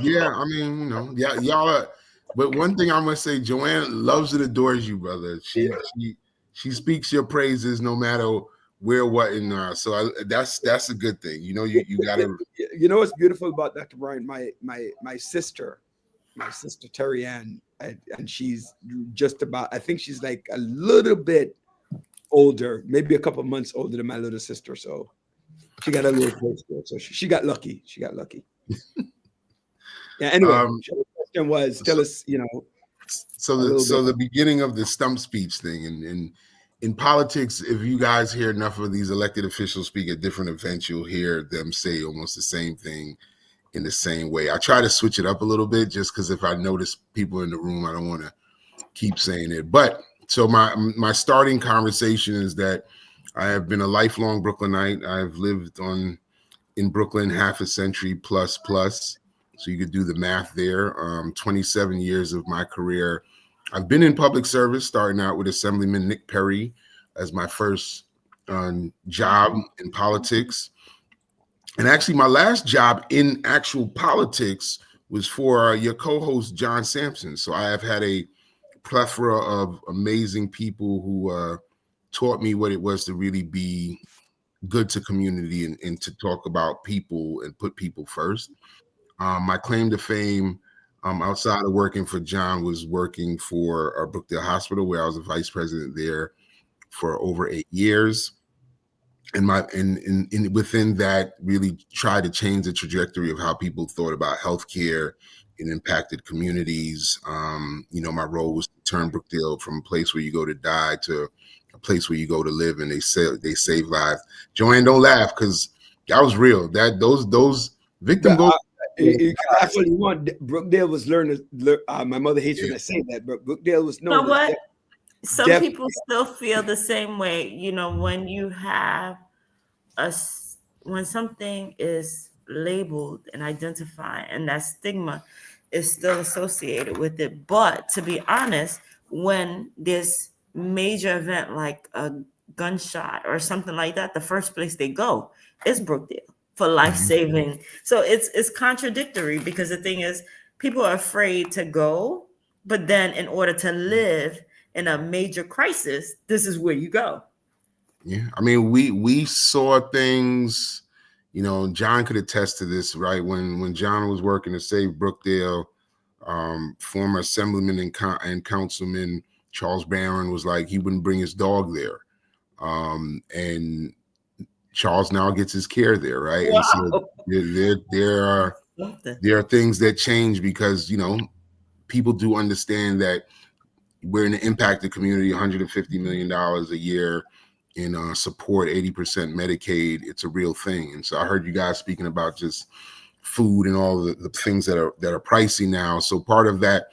Yeah, I mean, you know, y'all are. But one thing I'm gonna say, Joanne loves and adores you, brother. She speaks your praises no matter where, what, and so that's a good thing. You know, you gotta. You know what's beautiful about Dr. Bryant? My sister Terry Ann, and she's just about. I think she's like a little bit older, maybe a couple months older than my little sister. So she got a little close to it. So she got lucky. Yeah. Anyway, the question was, tell us, you know. So the beginning of the stump speech thing, and in politics, if you guys hear enough of these elected officials speak at different events, you'll hear them say almost the same thing in the same way. I try to switch it up a little bit just because if I notice people in the room, I don't want to keep saying it. But so my starting conversation is that I have been a lifelong Brooklynite. I've lived in Brooklyn half a century plus. So you could do the math there. 27 years of my career. I've been in public service, starting out with Assemblyman Nick Perry as my first job in politics. And actually, my last job in actual politics was for your co-host, John Sampson. So I have had a plethora of amazing people who taught me what it was to really be good to community and to talk about people and put people first. My claim to fame outside of working for John was working for Brookdale Hospital, where I was a vice president there for over 8 years. And within that, really tried to change the trajectory of how people thought about healthcare in impacted communities. You know, my role was to turn Brookdale from a place where you go to die to a place where you go to live, and they save lives. Joanne, don't laugh, because that was real. That those victim goals. Actually, Brookdale was learning. My mother hates when I say that, but Brookdale was known. You know what? Some people still feel the same way. You know, when you have when something is labeled and identified, and that stigma is still associated with it. But to be honest, when there's major event like a gunshot or something like that, the first place they go is Brookdale. for life-saving. So it's contradictory, because the thing is, people are afraid to go, but then in order to live in a major crisis, this is where you go. Yeah, I mean, we saw things, you know, John could attest to this, right? When John was working to save Brookdale, former Assemblyman and Councilman Charles Barron was like, he wouldn't bring his dog there. And Charles now gets his care there, right? Wow. And so there are things that change because, you know, people do understand that we're in an impacted community, $150 million a year in support, 80% Medicaid. It's a real thing. And so I heard you guys speaking about just food and all the things that are pricey now. So part of that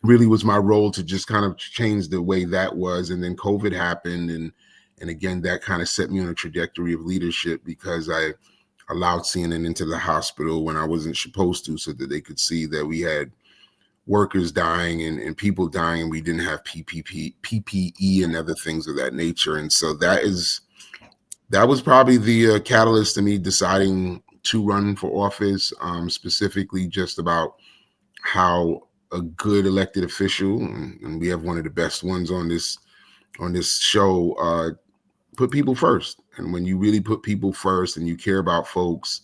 really was my role to just kind of change the way that was. And then COVID happened. And again, that kind of set me on a trajectory of leadership, because I allowed CNN into the hospital when I wasn't supposed to, so that they could see that we had workers dying and people dying, and we didn't have PPE and other things of that nature. And so that was probably the catalyst to me deciding to run for office, specifically just about how a good elected official, and we have one of the best ones on this show, put people first. And when you really put people first and you care about folks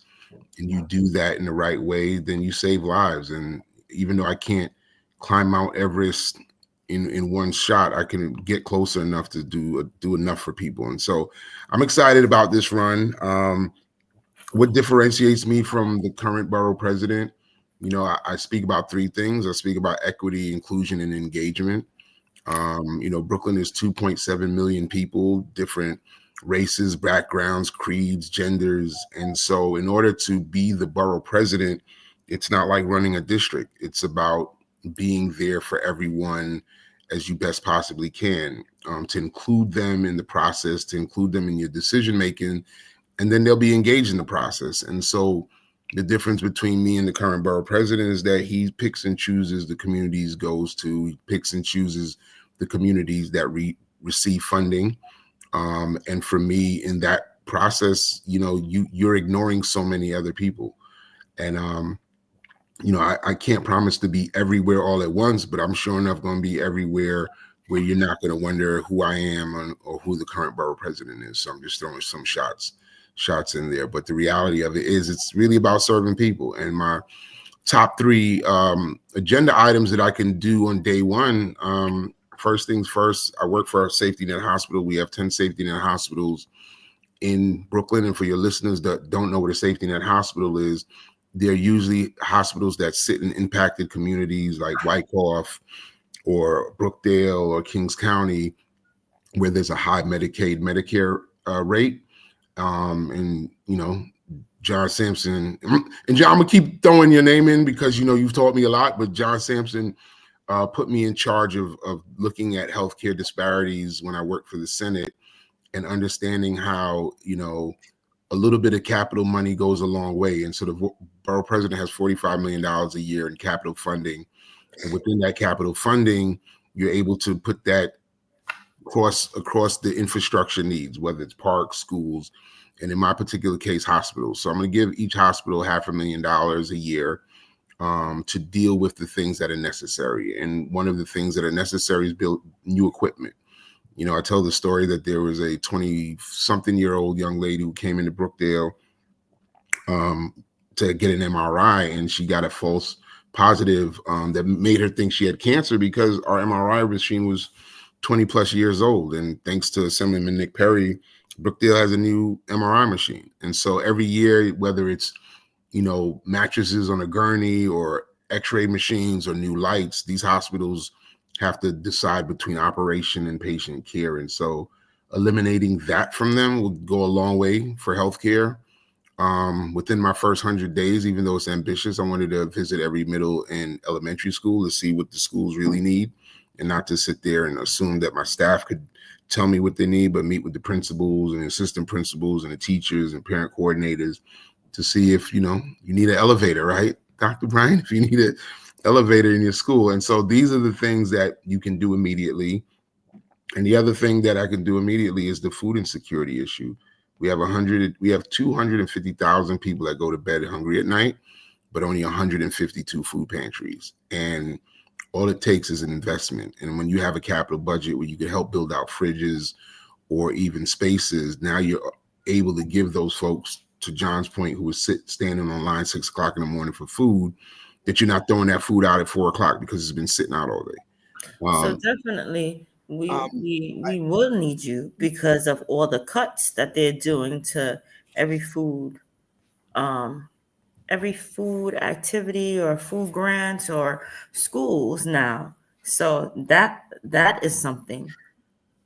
and you do that in the right way, then you save lives. And even though I can't climb Mount Everest in one shot, I can get closer enough to do enough for people. And so I'm excited about this run. What differentiates me from the current borough president? You know, I speak about three things. I speak about equity, inclusion, and engagement. You know, Brooklyn is 2.7 million people, different races, backgrounds, creeds, genders. And so in order to be the borough president, it's not like running a district. It's about being there for everyone as you best possibly can, to include them in the process, to include them in your decision making, and then they'll be engaged in the process. And so the difference between me and the current borough president is that he picks and chooses the communities he goes to. He picks and chooses the communities that receive funding. And for me, in that process, you know, you're ignoring so many other people. And you know, I can't promise to be everywhere all at once, but I'm sure enough going to be everywhere where you're not going to wonder who I am or who the current borough president is. So I'm just throwing some shots in there. But the reality of it is, it's really about serving people. And my top three agenda items that I can do on day one. First things first, I work for a safety net hospital. We have 10 safety net hospitals in Brooklyn. And for your listeners that don't know what a safety net hospital is, they're usually hospitals that sit in impacted communities like Wyckoff or Brookdale or Kings County, where there's a high Medicaid, Medicare rate. And, you know, John Sampson, and John, I'm gonna keep throwing your name in because, you know, you've taught me a lot, but John Sampson put me in charge of looking at healthcare disparities when I worked for the Senate, and understanding how, you know, a little bit of capital money goes a long way. And so the borough president has $45 million a year in capital funding. And within that capital funding, you're able to put that across the infrastructure needs, whether it's parks, schools, and in my particular case, hospitals. So I'm going to give each hospital $500,000 a year to deal with the things that are necessary. And one of the things that are necessary is build new equipment. You know, I tell the story that there was a 20-something-year-old young lady who came into Brookdale to get an MRI, and she got a false positive that made her think she had cancer because our MRI machine was 20 plus years old. And thanks to Assemblyman Nick Perry, Brookdale has a new MRI machine. And so every year, whether it's, you know, mattresses on a gurney or x-ray machines or new lights, these hospitals have to decide between operation and patient care. And so eliminating that from them will go a long way for healthcare. Within my first 100 days, even though it's ambitious, I wanted to visit every middle and elementary school to see what the schools really need, and not to sit there and assume that my staff could tell me what they need, but meet with the principals and assistant principals and the teachers and parent coordinators to see if, you know, you need an elevator, right, Dr. Brian? If you need an elevator in your school. And so these are the things that you can do immediately. And the other thing that I can do immediately is the food insecurity issue. We have 250,000 people that go to bed hungry at night, but only 152 food pantries. And all it takes is an investment. And when you have a capital budget where you can help build out fridges or even spaces, now you're able to give those folks, to John's point, who was standing on line 6 o'clock in the morning for food, that you're not throwing that food out at 4 o'clock because it's been sitting out all day. So definitely we will need you because of all the cuts that they're doing to every food activity or food grants or schools now. So that is something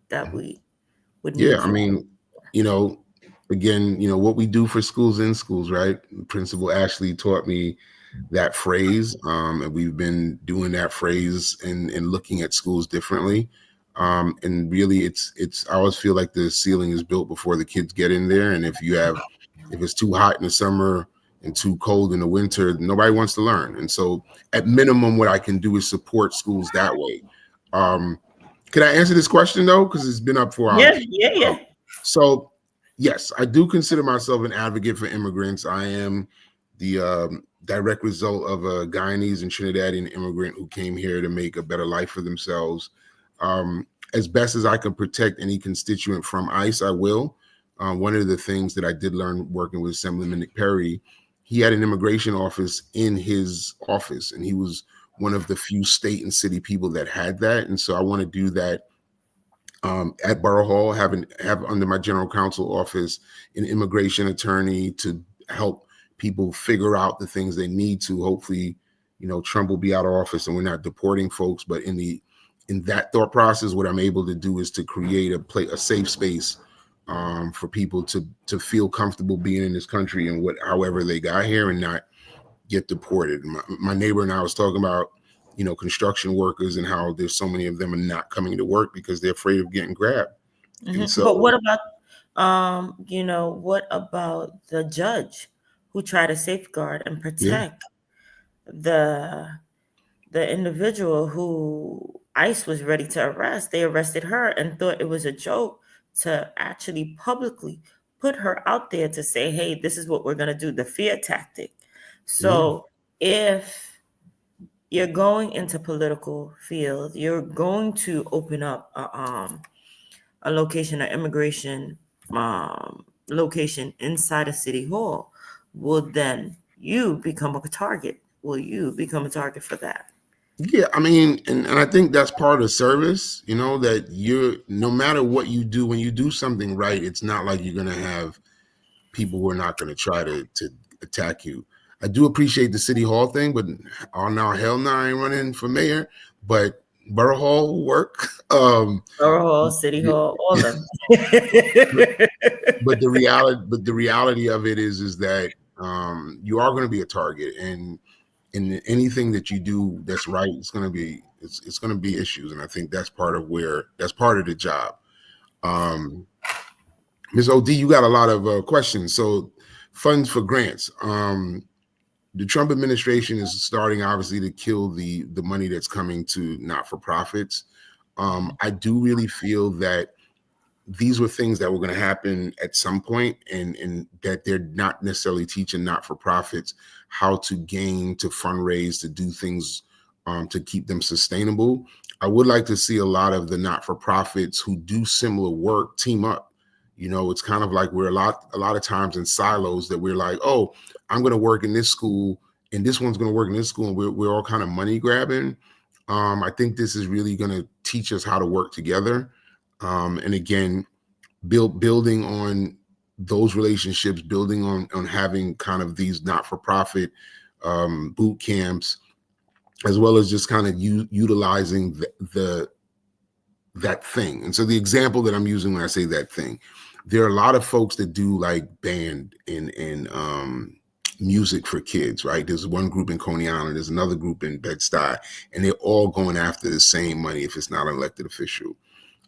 that we would need. Yeah, I mean, again, what we do for schools in schools, right? Principal Ashley taught me that phrase, and we've been doing that phrase and looking at schools differently. And really, it's I always feel like the ceiling is built before the kids get in there. And if it's too hot in the summer and too cold in the winter, nobody wants to learn. And so, at minimum, what I can do is support schools that way. Can I answer this question though? Because it's been up for hours. Yeah. So, yes, I do consider myself an advocate for immigrants. I am the direct result of a Guyanese and Trinidadian immigrant who came here to make a better life for themselves. As best as I can protect any constituent from ICE, I will. One of the things that I did learn working with Assemblyman Nick Perry, he had an immigration office in his office, and he was one of the few state and city people that had that. And so I want to do that at Borough Hall, have under my general counsel office an immigration attorney to help people figure out the things they need to. Hopefully, Trump will be out of office and we're not deporting folks. But in that thought process, what I'm able to do is to create a safe space for people to feel comfortable being in this country and however they got here and not get deported. My neighbor and I was talking about, construction workers and how there's so many of them are not coming to work because they're afraid of getting grabbed. Mm-hmm. So, but what about the judge who tried to safeguard and protect the individual who ICE was ready to arrest? They arrested her and thought it was a joke to actually publicly put her out there to say, hey, this is what we're going to do, the fear tactic. So if you're going into political field, you're going to open up a location, an immigration location inside a city hall. Will then you become a target? Will you become a target for that? Yeah, I mean, and I think that's part of service, that no matter what you do, when you do something right, it's not like you're going to have people who are not going to try to attack you. I do appreciate the City Hall thing, but I ain't running for mayor, but Borough Hall will work. Borough Hall, City Hall, all of them. But the reality of it is that you are going to be a target, and in anything that you do that's right, it's going to be issues, and I think that's part of the job. Ms. OD, you got a lot of questions. So, funds for grants. The Trump administration is starting, obviously, to kill the money that's coming to not-for-profits. I do really feel that these were things that were going to happen at some point, and that they're not necessarily teaching not-for-profits how to fundraise, to do things to keep them sustainable. I would like to see a lot of the not-for-profits who do similar work team up. It's kind of like we're a lot of times in silos that we're like, oh, I'm going to work in this school and this one's going to work in this school, and we're all kind of money grabbing. I think this is really going to teach us how to work together. And again, building on those relationships, building on having kind of these not-for-profit boot camps, as well as just kind of utilizing that thing. And so the example that I'm using when I say that thing, there are a lot of folks that do like band and music for kids, right? There's one group in Coney Island, there's another group in Bed-Stuy, and they're all going after the same money if it's not an elected official.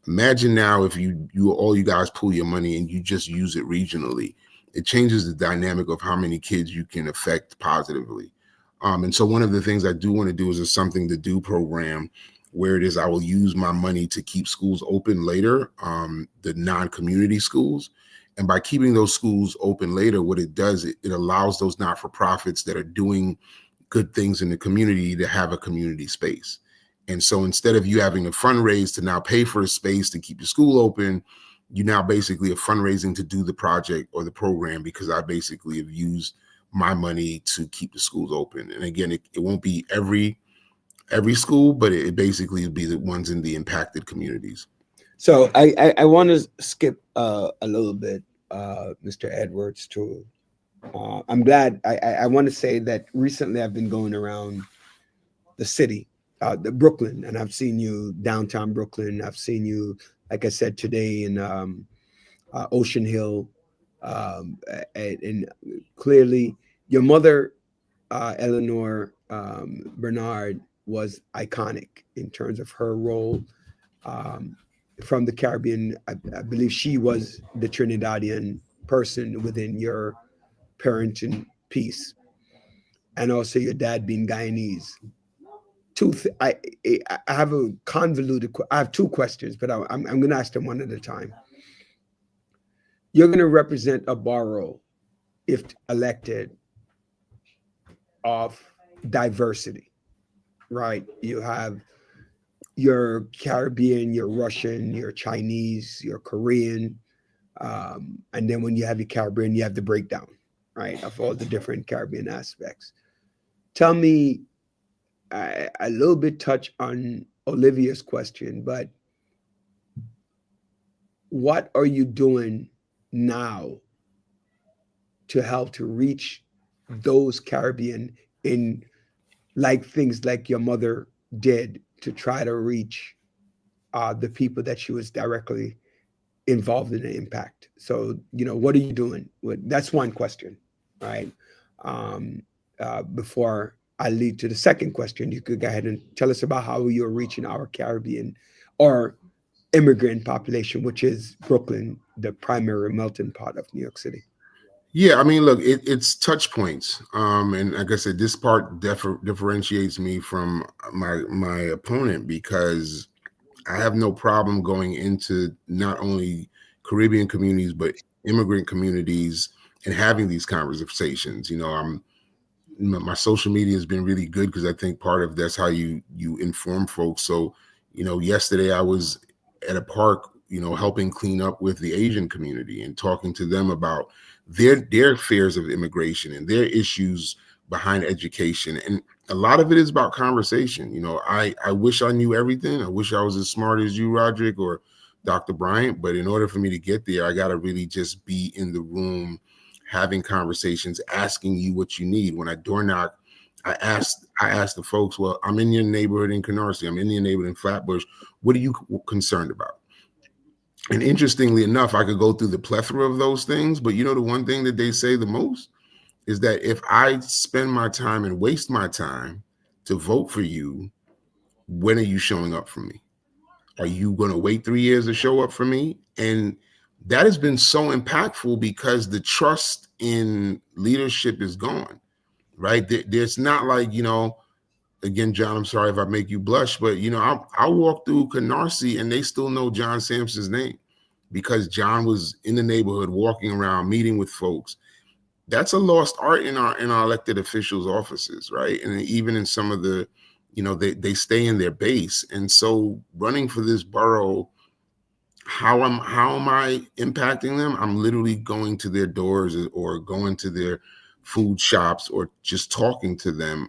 Imagine now if all you guys pull your money and you just use it regionally. It changes the dynamic of how many kids you can affect positively. And so one of the things I do want to do is a Something to Do program, where it is I will use my money to keep schools open later, the non-community schools. And by keeping those schools open later, what it does, it allows those not-for-profits that are doing good things in the community to have a community space. And so instead of you having to fundraise to now pay for a space to keep the school open, you now basically are fundraising to do the project or the program, because I basically have used my money to keep the schools open. And again, it won't be every school, but it basically will be the ones in the impacted communities. So I want to skip a little bit, Mr. Edwards, too. I'm glad. I want to say that recently I've been going around the city, the Brooklyn, and I've seen you downtown Brooklyn. I've seen you, like I said, today in Ocean Hill, and clearly your mother, Eleanor Bernard, was iconic in terms of her role from the Caribbean. I believe she was the Trinidadian person within your parenting piece, and also your dad being Guyanese. I have a convoluted. I have two questions, but I'm going to ask them one at a time. You're going to represent a borough, if elected, of diversity, right? You have your Caribbean, your Russian, your Chinese, your Korean, and then when you have your Caribbean, you have the breakdown, right, of all the different Caribbean aspects. Tell me, a little bit touch on Olivia's question, but what are you doing now to help to reach those Caribbean in like things like your mother did to try to reach the people that she was directly involved in the impact? So, what are you doing? That's one question, right? Before I lead to the second question, you could go ahead and tell us about how you're reaching our Caribbean or immigrant population, which is Brooklyn, the primary melting pot of New York City. Yeah, I mean, look, it's touch points. And like I said, this part differentiates me from my opponent, because I have no problem going into not only Caribbean communities, but immigrant communities and having these conversations. My social media has been really good, because I think part of that's how you inform folks. So, yesterday I was at a park, helping clean up with the Asian community and talking to them about their fears of immigration and their issues behind education. And a lot of it is about conversation. I wish I knew everything. I wish I was as smart as you, Roderick, or Dr. Bryant. But in order for me to get there, I got to really just be in the room, having conversations, asking you what you need. When I door knock, I asked the folks, well, I'm in your neighborhood in Canarsie, I'm in your neighborhood in Flatbush. What are you concerned about? And interestingly enough, I could go through the plethora of those things, but the one thing that they say the most is that if I spend my time and waste my time to vote for you, when are you showing up for me? Are you going to wait 3 years to show up for me? And that has been so impactful, because the trust in leadership is gone, right? There's not like, again, John, I'm sorry if I make you blush, but, I walk through Canarsie and they still know John Sampson's name, because John was in the neighborhood, walking around, meeting with folks. That's a lost art in our elected officials' offices, right? And even in some of the, they stay in their base. And so running for this borough, how am I impacting them? I'm literally going to their doors or going to their food shops or just talking to them.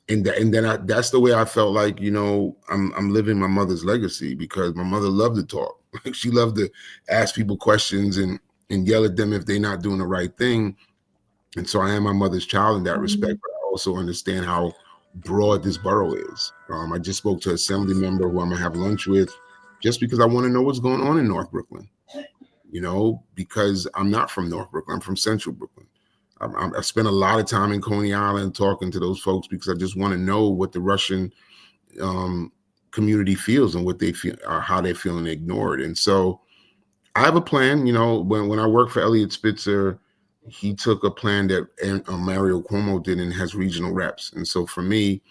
And then that's the way I felt like, I'm living my mother's legacy, because my mother loved to talk. She loved to ask people questions and yell at them if they're not doing the right thing. And so I am my mother's child in that respect, but I also understand how broad this borough is. I just spoke to an assembly member who I'm gonna have lunch with, just because I want to know what's going on in North Brooklyn, because I'm not from North Brooklyn, I'm from Central Brooklyn. I spent a lot of time in Coney Island talking to those folks, because I just want to know what the Russian community feels and what they feel, how they're feeling ignored. And so I have a plan. When I worked for Elliot Spitzer, he took a plan that Mario Cuomo did and has regional reps. And so for me,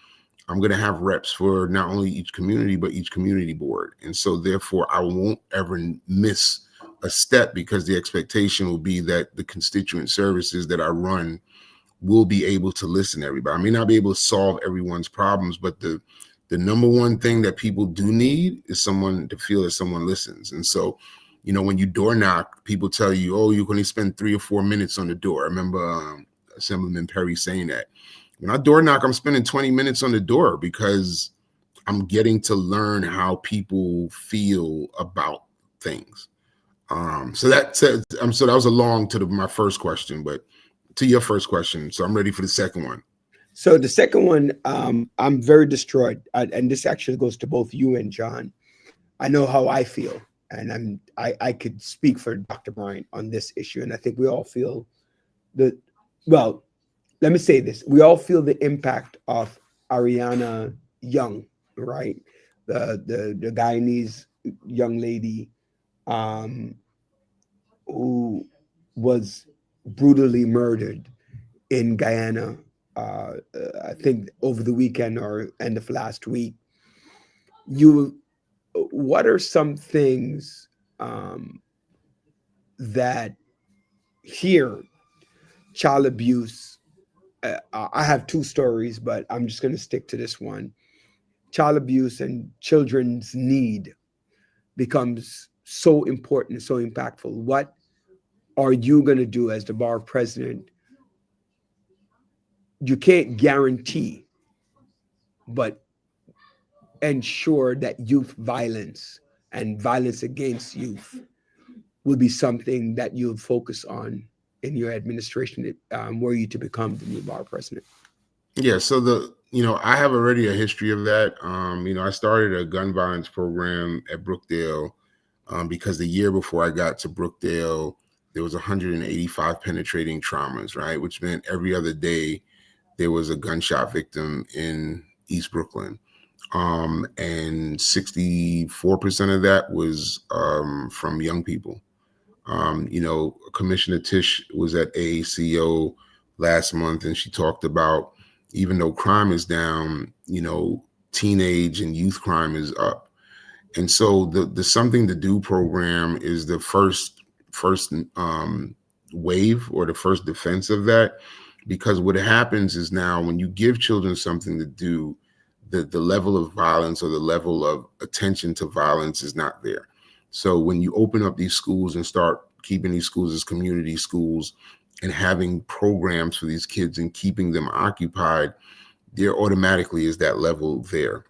I'm going to have reps for not only each community, but each community board. And so therefore, I won't ever miss a step, because the expectation will be that the constituent services that I run will be able to listen to everybody. I may not be able to solve everyone's problems, but the number one thing that people do need is someone to feel that someone listens. And so, you know, when you door knock, people tell you, oh, you can only spend 3 or 4 minutes on the door. I remember Assemblyman Perry saying that. When I door knock, I'm spending 20 minutes on the door because I'm getting to learn how people feel about things. So that was a long to my first question, but to your first question. So I'm ready for the second one. So the second one, I'm very destroyed, and this actually goes to both you and John. I know how I feel, and I could speak for Dr. Bryant on this issue, and I think we all feel well, let me say this: we all feel the impact of Ariana Young, right? The Guyanese young lady who was brutally murdered in Guyana. I think over the weekend or end of last week. What are some things that here, child abuse? I have 2 stories, but I'm just going to stick to this one. Child abuse and children's need becomes so important, so impactful. What are you going to do as the bar president? You can't guarantee, but ensure that youth violence and violence against youth will be something that you'll focus on in your administration were you to become the new bar president. Yeah, so I have already a history of that. I started a gun violence program at Brookdale because the year before I got to Brookdale, there was 185 penetrating traumas, right? Which meant every other day there was a gunshot victim in East Brooklyn. And 64% of that was from young people. Commissioner Tisch was at AACO last month, and she talked about, even though crime is down, teenage and youth crime is up. And so the Something to Do program is the first wave or the first defense of that. Because what happens is now when you give children something to do, the level of violence or the level of attention to violence is not there. So when you open up these schools and start keeping these schools as community schools and having programs for these kids and keeping them occupied, there automatically is that level there.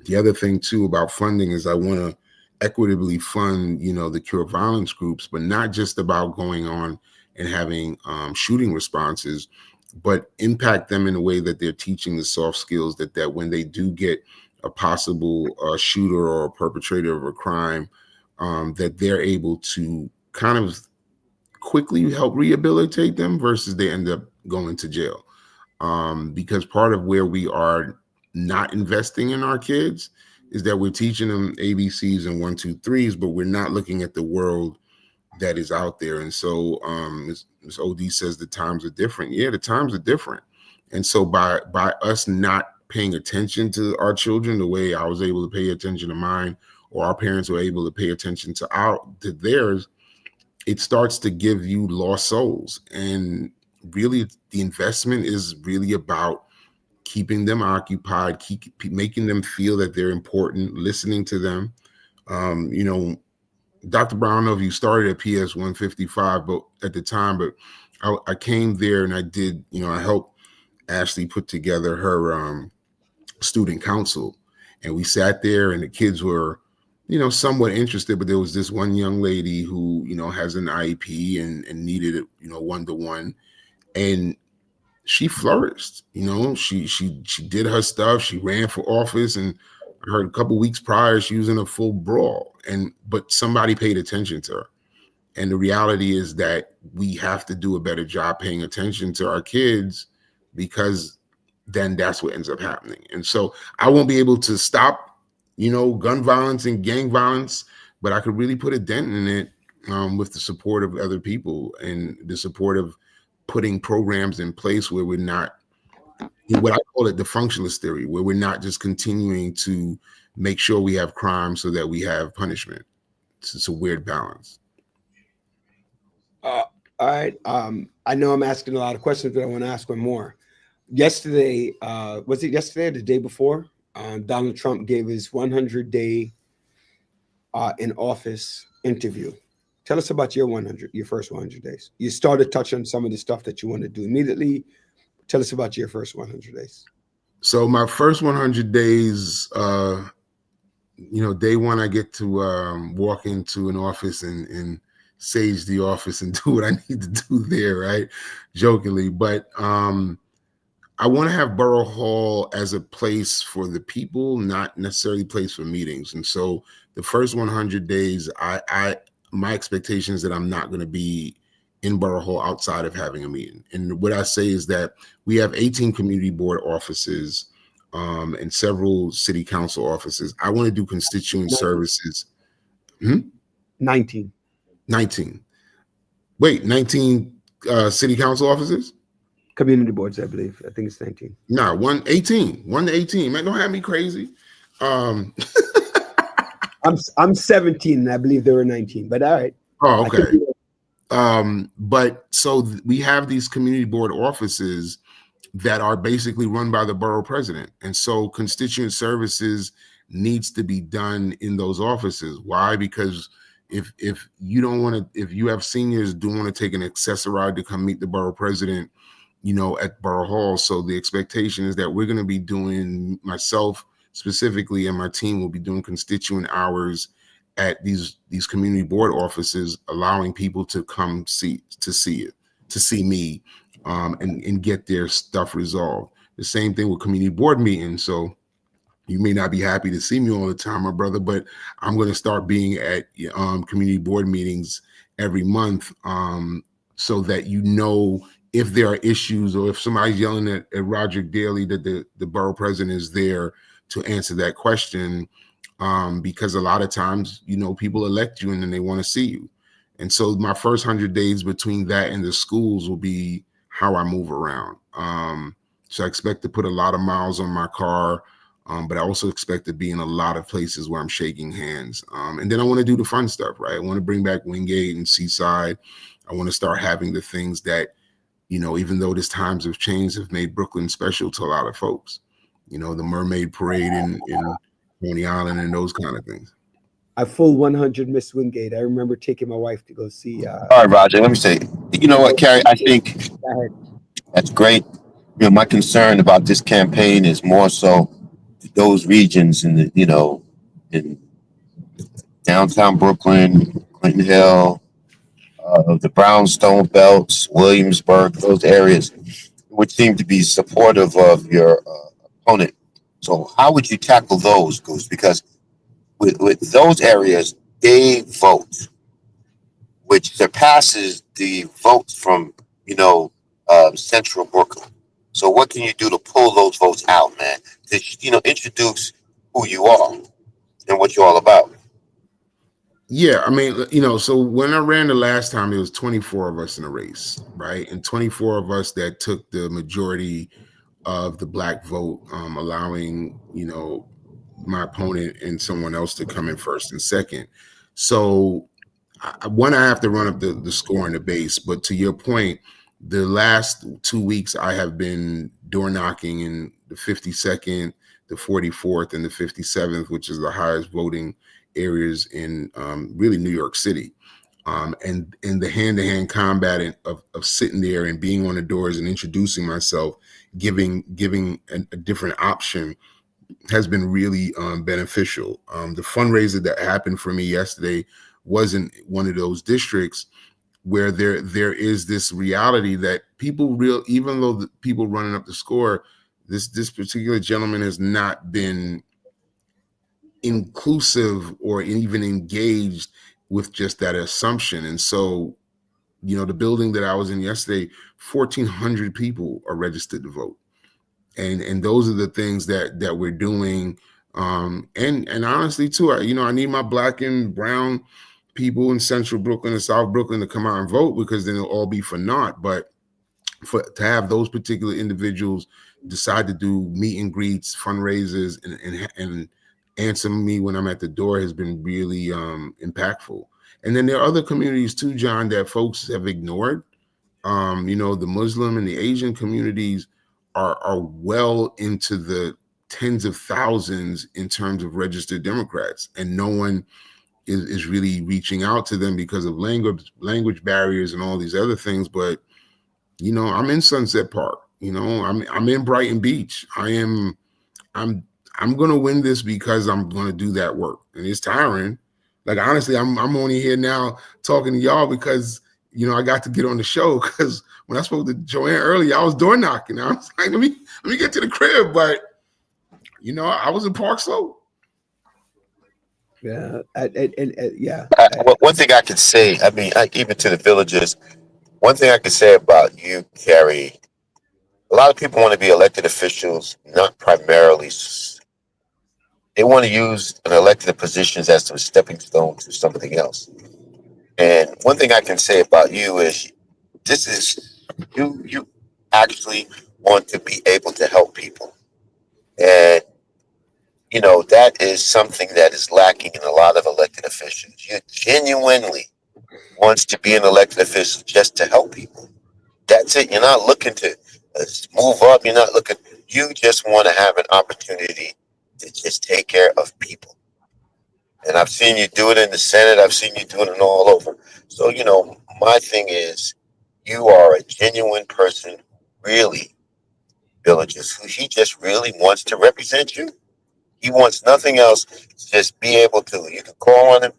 The other thing too about funding is I want to equitably fund, the Cure Violence groups, but not just about going on and having shooting responses, but impact them in a way that they're teaching the soft skills that when they do get a possible shooter or a perpetrator of a crime, that they're able to kind of quickly help rehabilitate them versus they end up going to jail. Because part of where we are not investing in our kids is that we're teaching them ABCs and 1, 2, 3s, but we're not looking at the world that is out there. And so Ms. OD says the times are different. Yeah, the times are different. And so by us not paying attention to our children the way I was able to pay attention to mine, or our parents were able to pay attention to theirs, it starts to give you lost souls. And really the investment is really about keeping them occupied, making them feel that they're important, listening to them. Dr. Brown, I don't know if you started at PS 155, but at the time, but I came there and I did, I helped Ashley put together her student council, and we sat there and the kids were, somewhat interested, but there was this one young lady who, has an IEP and needed it, one-to-one, and she flourished. She did her stuff. She ran for office, and I heard a couple weeks prior she was in a full brawl, but somebody paid attention to her. And the reality is that we have to do a better job paying attention to our kids, because then that's what ends up happening. And so I won't be able to stop, gun violence and gang violence, but I could really put a dent in it with the support of other people and the support of putting programs in place where we're not, what I call it the functionalist theory, where we're not just continuing to make sure we have crime so that we have punishment. It's a weird balance. All right. I know I'm asking a lot of questions, but I want to ask one more. Yesterday, was it yesterday or the day before? Donald Trump gave his 100-day in office interview. Tell us about your first 100 days. You started touching on some of the stuff that you want to do immediately. Tell us about your first 100 days. So my first 100 days, day one, I get to walk into an office and sage the office and do what I need to do there, right? Jokingly, but I want to have Borough Hall as a place for the people, not necessarily a place for meetings. And so the first 100 days, my expectation is that I'm not going to be in Borough Hall outside of having a meeting. And what I say is that we have 18 community board offices and several city council offices. I want to do constituent services. 19. 19. Wait, 19 city council offices? Community boards, I believe. I think it's 19. No, 1 to 18. Man, don't have me crazy. I'm 17, and I believe there were 19. But all right. Oh, okay. But so we have these community board offices that are basically run by the borough president, and so constituent services needs to be done in those offices. Why? Because if you don't want to, if you have seniors do want to take an accessoride to come meet the borough president, at Borough Hall. So the expectation is that we're going to be doing, myself specifically and my team will be doing constituent hours at these community board offices, allowing people to come see me and get their stuff resolved. The same thing with community board meetings. So you may not be happy to see me all the time, my brother, but I'm going to start being at community board meetings every month so that if there are issues or if somebody's yelling at Roderick Daly, that the borough president is there to answer that question. Because a lot of times, people elect you and then they want to see you. And so my first 100 days between that and the schools will be how I move around. So I expect to put a lot of miles on my car, but I also expect to be in a lot of places where I'm shaking hands. And then I want to do the fun stuff, right? I want to bring back Wingate and Seaside. I want to start having the things that, even though these times have changed, have made Brooklyn special to a lot of folks. The Mermaid Parade in Coney Island and those kind of things. I full 100 Miss Wingate. I remember taking my wife to go see. All right, Roger. Let me say, you know what, Carrie? I think that's great. My concern about this campaign is more so those regions in the, in downtown Brooklyn, Clinton Hill, the Brownstone Belts, Williamsburg, those areas, which seem to be supportive of your opponent. So how would you tackle those, Goose? Because with those areas, they vote, which surpasses the votes from, central Brooklyn. So what can you do to pull those votes out, man? To, introduce who you are and what you're all about. Yeah, I mean, so when I ran the last time, it was 24 of us in a race, right? And 24 of us that took the majority of the black vote, allowing, my opponent and someone else to come in first and second. So I have to run up the score on the base, but to your point, the last 2 weeks I have been door knocking in the 52nd, the 44th, and the 57th, which is the highest voting areas in really New York City. And the hand-to-hand combat of sitting there and being on the doors and introducing myself, giving a different option has been really beneficial. The fundraiser that happened for me yesterday wasn't one of those districts where there is this reality that even though the people running up the score, this particular gentleman has not been inclusive or even engaged with just that assumption. And so, the building that I was in yesterday, 1,400 people are registered to vote. And those are the things that we're doing. And honestly too, I need my black and brown people in Central Brooklyn and South Brooklyn to come out and vote, because then it'll all be for naught. But to have those particular individuals decide to do meet and greets, fundraisers, and answer me when I'm at the door has been really impactful. And then there are other communities too, John, that folks have ignored. The Muslim and the Asian communities are well into the tens of thousands in terms of registered Democrats, and no one is really reaching out to them because of language barriers and all these other things. But I'm in Sunset Park. I'm in Brighton Beach. I'm gonna win this because I'm gonna do that work, and it's tiring. Like, honestly, I'm only here now talking to y'all because I got to get on the show, because when I spoke to Joanne earlier, I was door knocking. I was like, let me get to the crib, but I was in Park Slope. Yeah, One thing I could say, even to the villagers, one thing I could say about you, Carrie, a lot of people want to be elected officials, not primarily. They want to use an elected positions as a stepping stone to something else. And one thing I can say about you is you actually want to be able to help people. And, that is something that is lacking in a lot of elected officials. You genuinely wants to be an elected official just to help people. That's it. You're not looking to move up. You just want to have an opportunity to just take care of people. And I've seen you do it in the Senate. I've seen you doing it all over. So, my thing is, you are a genuine person, really, villagers, who he just really wants to represent you. He wants nothing else, just be able to. You can call on him.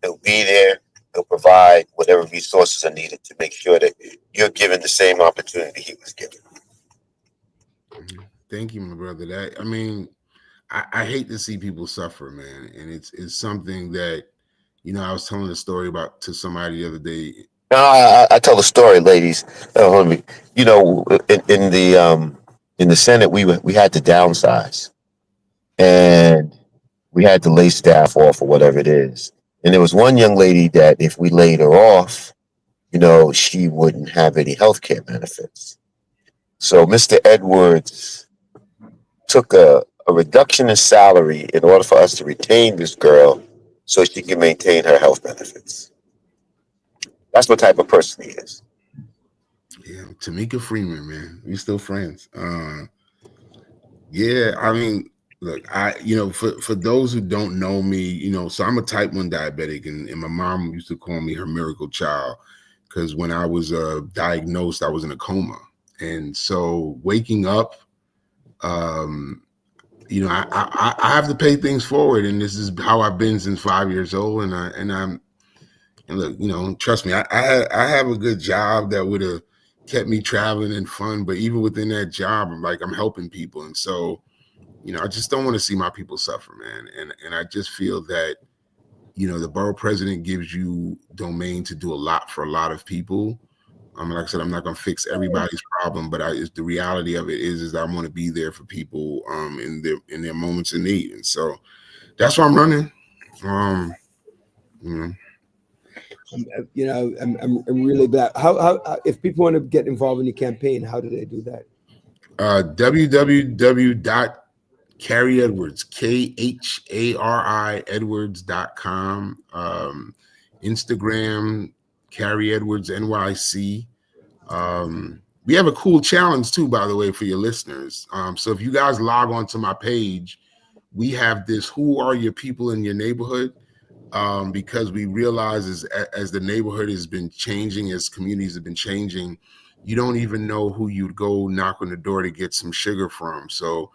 He'll be there. He'll provide whatever resources are needed to make sure that you're given the same opportunity he was given. Thank you, my brother. I hate to see people suffer, man. And it's something that, I was telling a story about to somebody the other day. No, I tell the story, ladies. In the Senate, we had to downsize, and we had to lay staff off or whatever it is. And there was one young lady that if we laid her off, she wouldn't have any health care benefits. So Mr. Edwards took a reduction in salary in order for us to retain this girl so she can maintain her health benefits. That's what type of person he is. Yeah, Tamika Freeman, man. We still friends. Look, for those who don't know me, so I'm a type 1 diabetic, and my mom used to call me her miracle child, because when I was diagnosed, I was in a coma. And so waking up, I have to pay things forward, and this is how I've been since 5 years old. And look, trust me, I have a good job that would have kept me traveling and fun, but even within that job, I'm helping people. And so, I just don't want to see my people suffer, man. And I just feel that, the borough president gives you domain to do a lot for a lot of people. Like I said, I'm not going to fix everybody's problem, but the reality of it is I want to be there for people in their moments of need. And so that's why I'm running. I'm really glad. How if people want to get involved in the campaign, how do they do that? www.Carrie Edwards, KHARI Edwards.com. Instagram, Carrie Edwards NYC. We have a cool challenge too, by the way, for your listeners. So if you guys log on to my page, we have this "Who are your people in your neighborhood?" Because we realize as the neighborhood has been changing, as communities have been changing, you don't even know who you'd go knock on the door to get some sugar from. So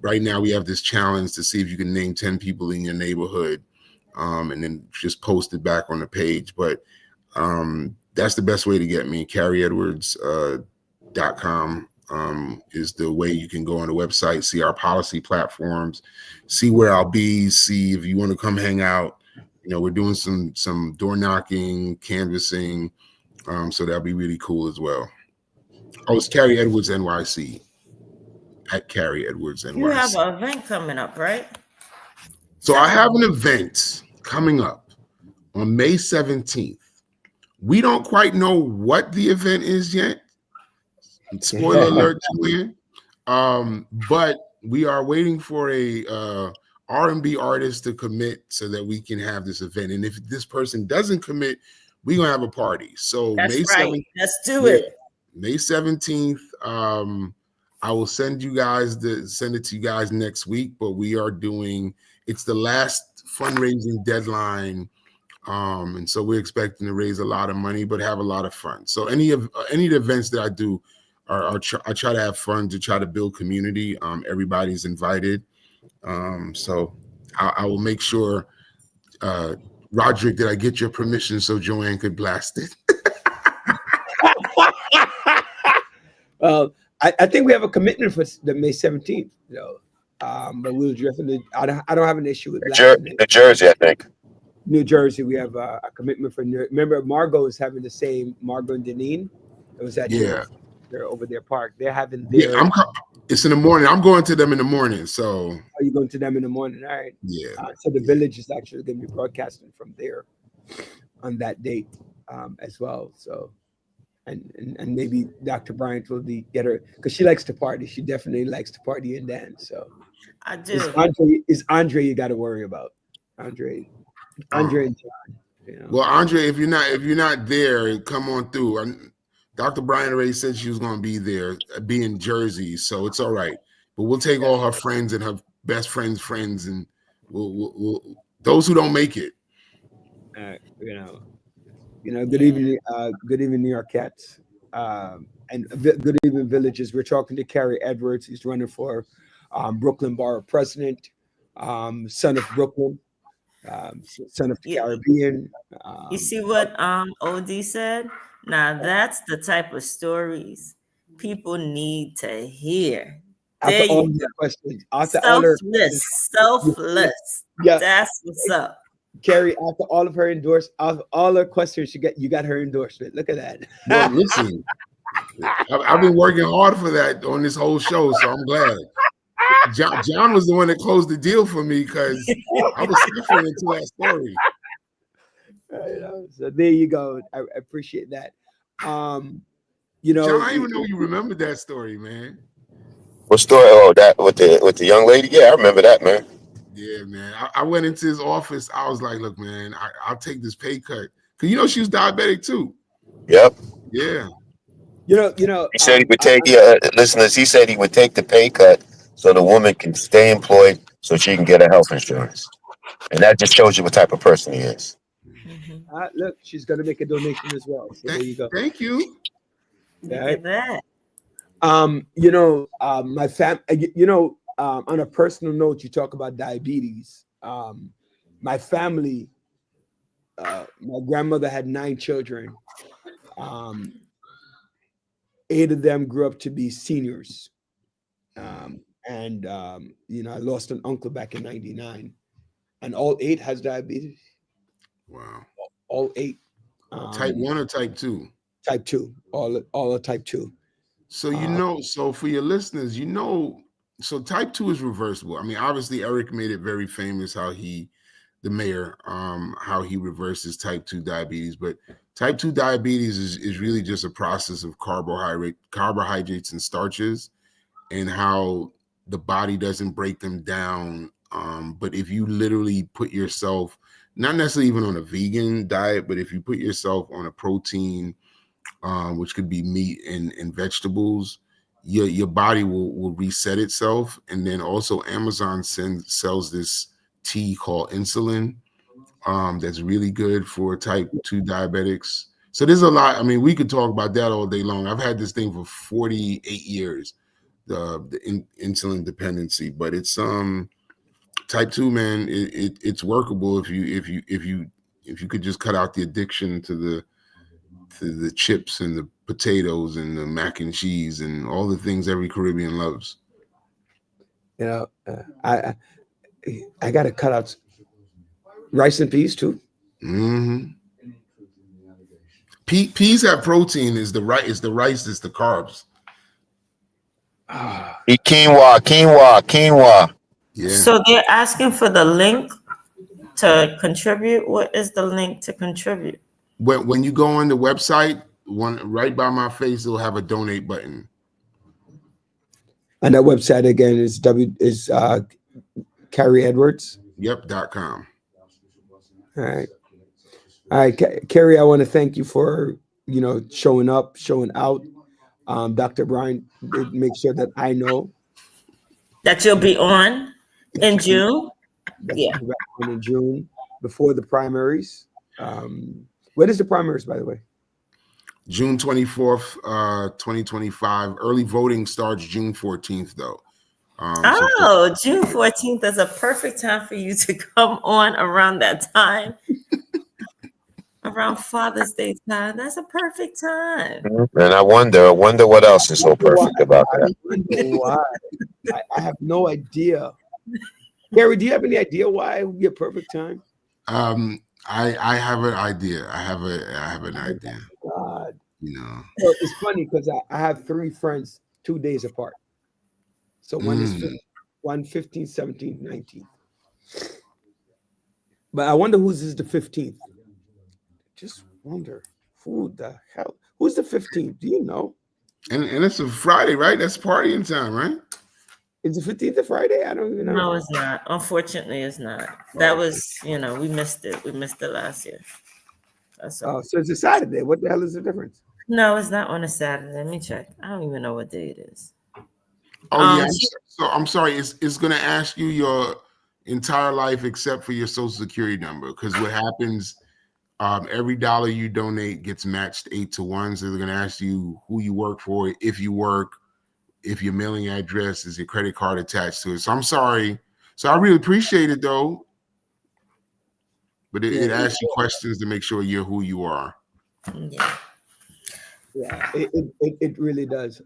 right now we have this challenge to see if you can name 10 people in your neighborhood, and then just post it back on the page. But that's the best way to get me. CarrieEdwards.com is the way you can go on the website, see our policy platforms, see where I'll be, see if you want to come hang out. We're doing some door knocking, canvassing, so that'll be really cool as well. Oh, it's Carrie Edwards NYC, at Carrie Edwards NYC. You have an event coming up, right? So I have an event coming up on May 17th. We don't quite know what the event is yet. Spoiler alert, Julian. But we are waiting for a R&B artists to commit so that we can have this event. And if this person doesn't commit, we're gonna have a party. So That's May right. 7th, Let's do it. May 17th. I will send it to you guys next week, but we are doing, it's the last fundraising deadline. And so we're expecting to raise a lot of money, but have a lot of fun. So any of the events that I do I try to have fun, to try to build community. Everybody's invited. So I will make sure, Roderick, that I get your permission so Joanne could blast it. Well, I think we have a commitment for the May 17th, but we'll definitely. I don't have an issue with New Jersey, I think. New Jersey, we have a commitment for. Remember, Margot is having the same. Margot and Deneen. It was at they're over their park. They're having their. Yeah, it's in the morning. I'm going to them in the morning. So. Are you going to them in the morning? All right. Yeah. So the village is actually going to be broadcasting from there on that date as well. So. And maybe Dr. Bryant will get her, because she likes to party. She definitely likes to party and dance. So I do. It's Andre you got to worry about. Andre and John. Well, Andre, if you're not there, come on through. Dr. Bryant already said she was going to be there, be in Jersey, so it's all right. But we'll take all her friends and her best friends, and we'll those who don't make it. Good evening, New York Cats, and good evening, Villages. We're talking to Kerry Edwards. He's running for Brooklyn Borough President, son of Brooklyn, son of the Caribbean. You see what OD said? Now that's the type of stories people need to hear. After all their questions, selfless. Yeah, that's what's up. Carrie, after all of her questions, you got her endorsement. Look at that. Well, listen, I've been working hard for that on this whole show, so I'm glad. John was the one that closed the deal for me, because I was suffering into that story. So there you go. I appreciate that. John, I didn't even know you remembered that story, man. What story? Oh, that with the young lady? Yeah, I remember that, man. Yeah, man. I went into his office. I was like, look, man, I'll take this pay cut. Because, she was diabetic too. Yep. Yeah. He said he would take, listeners, he said he would take the pay cut so the woman can stay employed so she can get her health insurance. And that just shows you what type of person he is. Look, she's going to make a donation as well. So there you go. Thank you. Look at that. My on a personal note, you talk about diabetes. My family, my grandmother had 9 children. 8 of them grew up to be seniors. I lost an uncle back in 99, and all 8 has diabetes. Wow. All 8. Type 1 or type 2? Type 2. All are type 2. So, so for your listeners, so type 2 is reversible. I mean, obviously Eric made it very famous how he reverses type 2 diabetes, but type 2 diabetes is really just a process of carbohydrates and starches, and how the body doesn't break them down. But if you literally put yourself, not necessarily even on a vegan diet, but if you put yourself on a protein, which could be meat and vegetables, your body will reset itself. And then also Amazon sells this tea called insulin that's really good for type 2 diabetics. So there's a lot. I mean, we could talk about that all day long. I've had this thing for 48 years, the insulin dependency, but it's type 2, man. It's workable if you could just cut out the addiction to the chips and the potatoes and the mac and cheese and all the things every Caribbean loves. I got to cut out rice and peas too. Mm-hmm. Peas have protein. Is the rice is the carbs. Eat quinoa. Yeah. So they're asking for the link to contribute. What is the link to contribute? When you go on the website, right by my face, it'll have a donate button. And that website again is Carrie Edwards. Yep. .com. All right. All right, Carrie, I want to thank you for, showing up, showing out. Dr. Brian, make sure that I know That you'll be on in June. Yeah. In June before the primaries. When is the primaries, by the way? June 24th, 2025. Early voting starts June 14th, though. June 14th is a perfect time for you to come on around that time. Around Father's Day time. That's a perfect time. And I wonder what else is so perfect about that. Why? I have no idea. Carrie, do you have any idea why it would be a perfect time? I have an idea. I have an idea. God. So it's funny because I have 3 friends 2 days apart. So one is 15th, 17th, 19th. But I wonder whose is the 15th. Just wonder who the hell. Who's the 15th? Do you know? And it's a Friday, right? That's partying time, right? Is the 15th a Friday? I don't even know. No, it's not. Unfortunately, it's not. That was, we missed it. We missed it last year. So it's a Saturday. What the hell is the difference? No, it's not on a Saturday. Let me check. I don't even know what day it is. Oh, yeah. So I'm sorry. It's going to ask you your entire life except for your social security number. Because what happens, every dollar you donate gets matched 8 to 1. So they're going to ask you who you work for, if you work, if your mailing address is your credit card attached to it. So I'm sorry. So I really appreciate it, though. But it asks you questions to make sure you're who you are. Yeah. Yeah, it really does.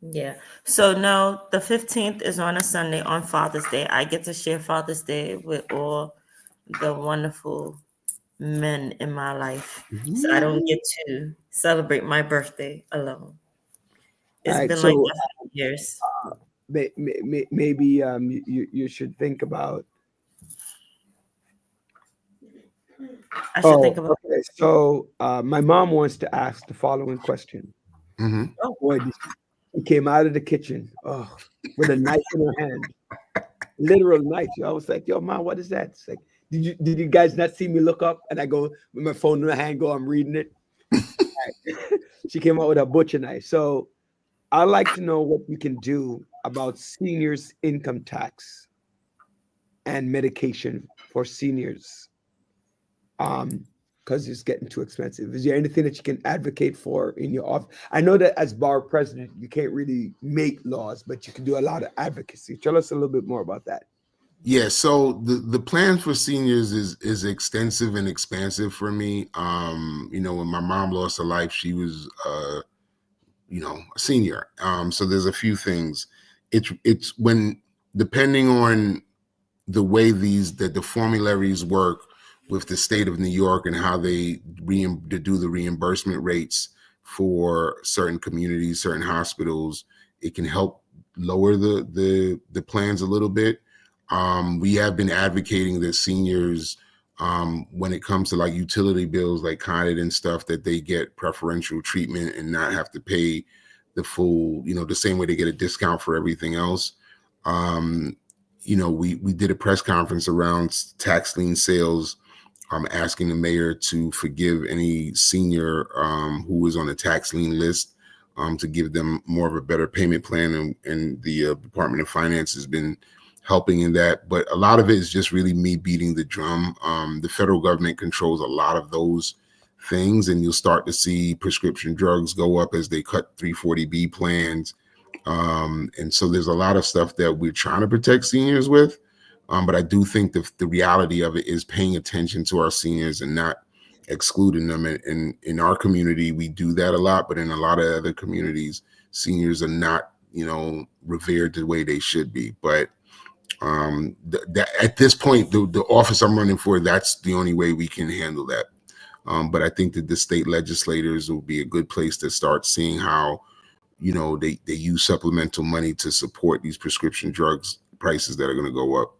Yeah. So no, the 15th is on a Sunday on Father's Day. I get to share Father's Day with all the wonderful men in my life. So I don't get to celebrate my birthday alone. It's been like that for years. Maybe you should think about. I should think about. Okay. So my mom wants to ask the following question. Mm-hmm. Oh boy, she came out of the kitchen with a knife in her hand, literal knife. I was like, "Yo, Mom, what is that?" It's like, did you guys not see me look up? And I go with my phone in my hand, I'm reading it. She came out with a butcher knife. So I'd like to know what you can do about seniors' income tax and medication for seniors. Because it's getting too expensive. Is there anything that you can advocate for in your office? I know that as bar president, you can't really make laws, but you can do a lot of advocacy. Tell us a little bit more about that. Yeah, so the plan for seniors is extensive and expansive for me. When my mom lost her life, she was a senior. So there's a few things. It's when, depending on the way the formularies work with the state of New York and how they do the reimbursement rates for certain communities, certain hospitals, it can help lower the plans a little bit. We have been advocating that seniors, when it comes to like utility bills, like Con Ed and stuff, that they get preferential treatment and not have to pay the full, the same way they get a discount for everything else. We did a press conference around tax lien sales, asking the mayor to forgive any senior who is on the tax lien list, to give them more of a better payment plan. And the Department of Finance has been helping in that. But a lot of it is just really me beating the drum. The federal government controls a lot of those things, and you'll start to see prescription drugs go up as they cut 340B plans. And so there's a lot of stuff that we're trying to protect seniors with. But I do think the reality of it is paying attention to our seniors and not excluding them. And in our community, we do that a lot, but in a lot of other communities, seniors are not, revered the way they should be. But at this point, the office I'm running for, that's the only way we can handle that. But I think that the state legislators will be a good place to start seeing how, they use supplemental money to support these prescription drugs prices that are going to go up.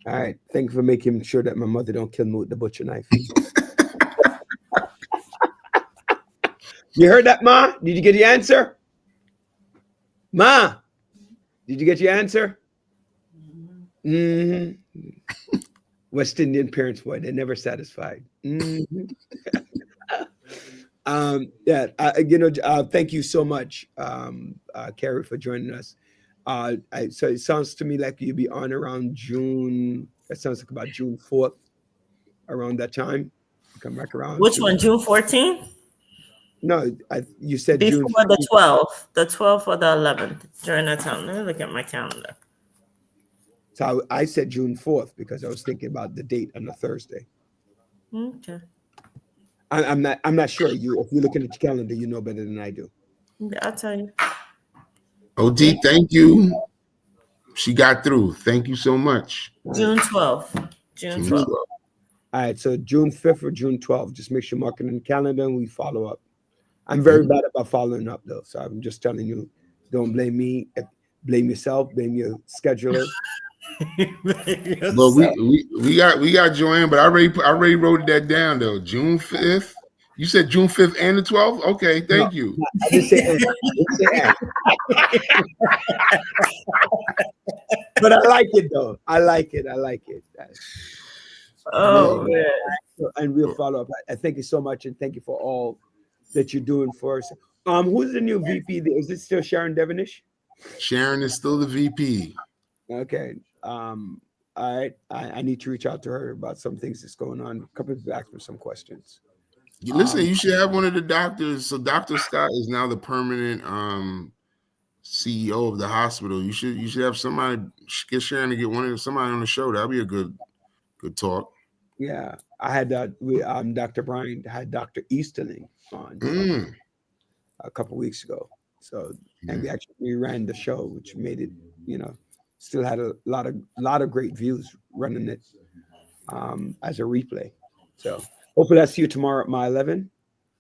All right. Thank you for making sure that my mother don't kill me with the butcher knife. You heard that, Ma? Did you get the answer? Ma? Did you get your answer? Mm-hmm. West Indian parents, boy, they're never satisfied. Mm-hmm. Thank you so much, Carrie, for joining us. So it sounds to me like you'll be on around June. That sounds like about June 4th, around that time. Come back around. Which one? June 14th? No, you said Before June the 12th, the 12th or the 11th during that time. Let me look at my calendar. So I said June 4th because I was thinking about the date on a Thursday. Okay. I'm not sure. If you're looking at your calendar, you know better than I do. Yeah, I'll tell you. OD, thank you. She got through. Thank you so much. June 12th. June 12th. All right, so June 5th or June 12th. Just make sure mark it in the calendar and we follow up. I'm very bad about following up though, so I'm just telling you, don't blame me. Blame yourself. Blame your scheduler. But we got Joanne, but I already wrote that down though. June 5th. You said June 5th and the 12th? Okay, thank you. I didn't say and. But I like it though. I like it. Oh man. And we'll follow up. I thank you so much, and thank you for all that you're doing for us. Who's the new VP? Is it still Sharon Devonish? Sharon is still the VP. Okay. All right. I need to reach out to her about some things that's going on. A couple of back for some questions. Listen, you should have one of the doctors. So Dr. Scott is now the permanent CEO of the hospital. You should have somebody get Sharon to get somebody on the show. That'd be a good talk. Yeah, I had Dr. Brian had Dr. Easterling on a couple weeks ago. So and we ran the show, which made it, still had a lot of great views running it as a replay. So hopefully I'll see you tomorrow at my 11.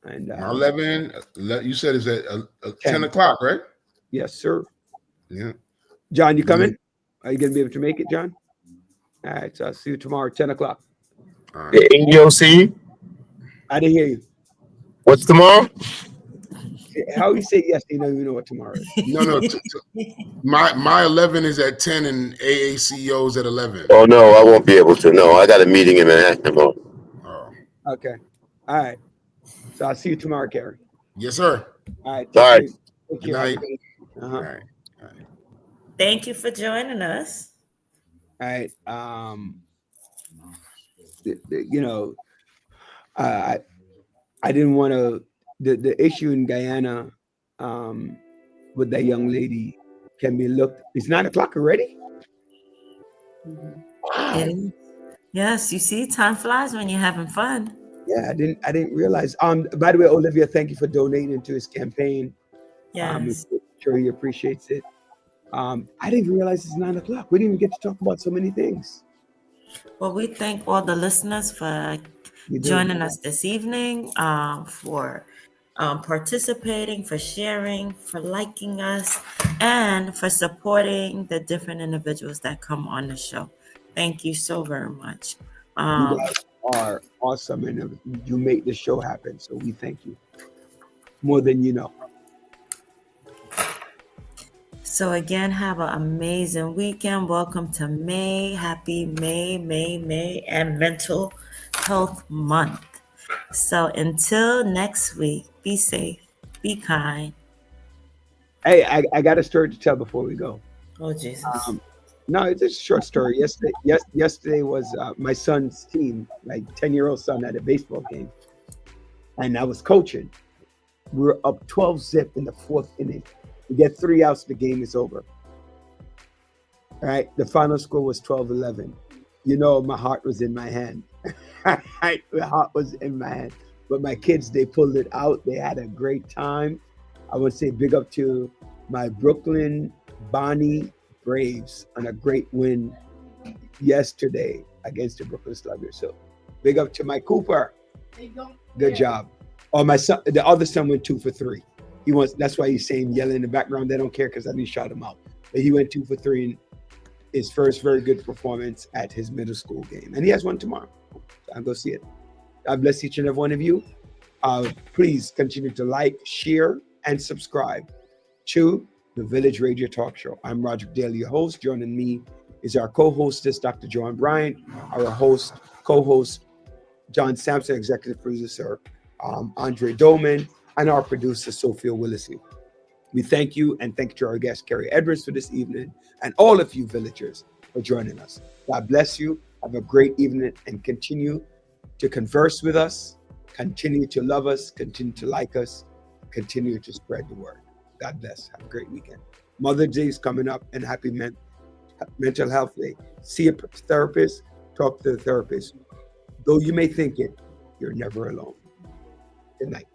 And 11, you said is at 10 o'clock, right? Yes, sir. Yeah. John, you coming? Are you gonna be able to make it, John? All right, so I'll see you tomorrow at 10 o'clock. All right. The ADOC. I didn't hear you. What's tomorrow? How you say yes? You don't even know what tomorrow is. No. My 11 is at 10 and AACO's at 11. Oh no, I won't be able to. No, I got a meeting in Manhattan tomorrow. Oh. Okay. All right. So I'll see you tomorrow, Gary. Yes, sir. All right. All right. Good night. All right. Thank you for joining us. All right. I didn't want to. The issue in Guyana with that young lady can be looked. It's 9 o'clock already. Wow. Yes, you see, time flies when you're having fun. Yeah, I didn't realize. By the way, Olivia, thank you for donating to his campaign. Yes. I'm sure he appreciates it. I didn't realize it's 9 o'clock. We didn't even get to talk about so many things. Well, we thank all the listeners for joining us this evening, for participating, for sharing, for liking us, and for supporting the different individuals that come on the show. Thank you so very much. You guys are awesome, and you make the show happen. So we thank you more than you know. So again, have an amazing weekend. Welcome to May. Happy May, and Mental Health Month. So until next week, be safe, be kind. Hey, I got a story to tell before we go. Oh, Jesus. No, it's just a short story. Yesterday was my son's team, like 10-year-old son, at a baseball game. And I was coaching. We were up 12-0 in the 4th inning. We get 3 outs, the game is over. All right, the final score was 12-11. My heart was in my hand. My heart was in my hand. But my kids, they pulled it out. They had a great time. I would say big up to my Brooklyn Bonnie Braves on a great win yesterday against the Brooklyn Sluggers. So big up to my Cooper. Good job. Oh, my son, the other son went 2 for 3. That's why he's saying yelling in the background. They don't care because I didn't shout him out. But he went 2 for 3 in his first very good performance at his middle school game. And he has one tomorrow. So I'll go see it. God bless each and every one of you. Please continue to like, share, and subscribe to the Village Radio Talk Show. I'm Roderick Daly, your host. Joining me is our co-hostess, Dr. Joan Bryant, our co-host, John Sampson, executive producer, Andre Doman, and our producer, Sophia Willissey. We thank you, and thank you to our guest, Kerry Edwards, for this evening, and all of you villagers for joining us. God bless you. Have a great evening, and continue to converse with us, continue to love us, continue to like us, continue to spread the word. God bless. Have a great weekend. Mother's Day is coming up, and happy Mental Health Day. See a therapist, talk to the therapist. Though you may think it, you're never alone. Good night.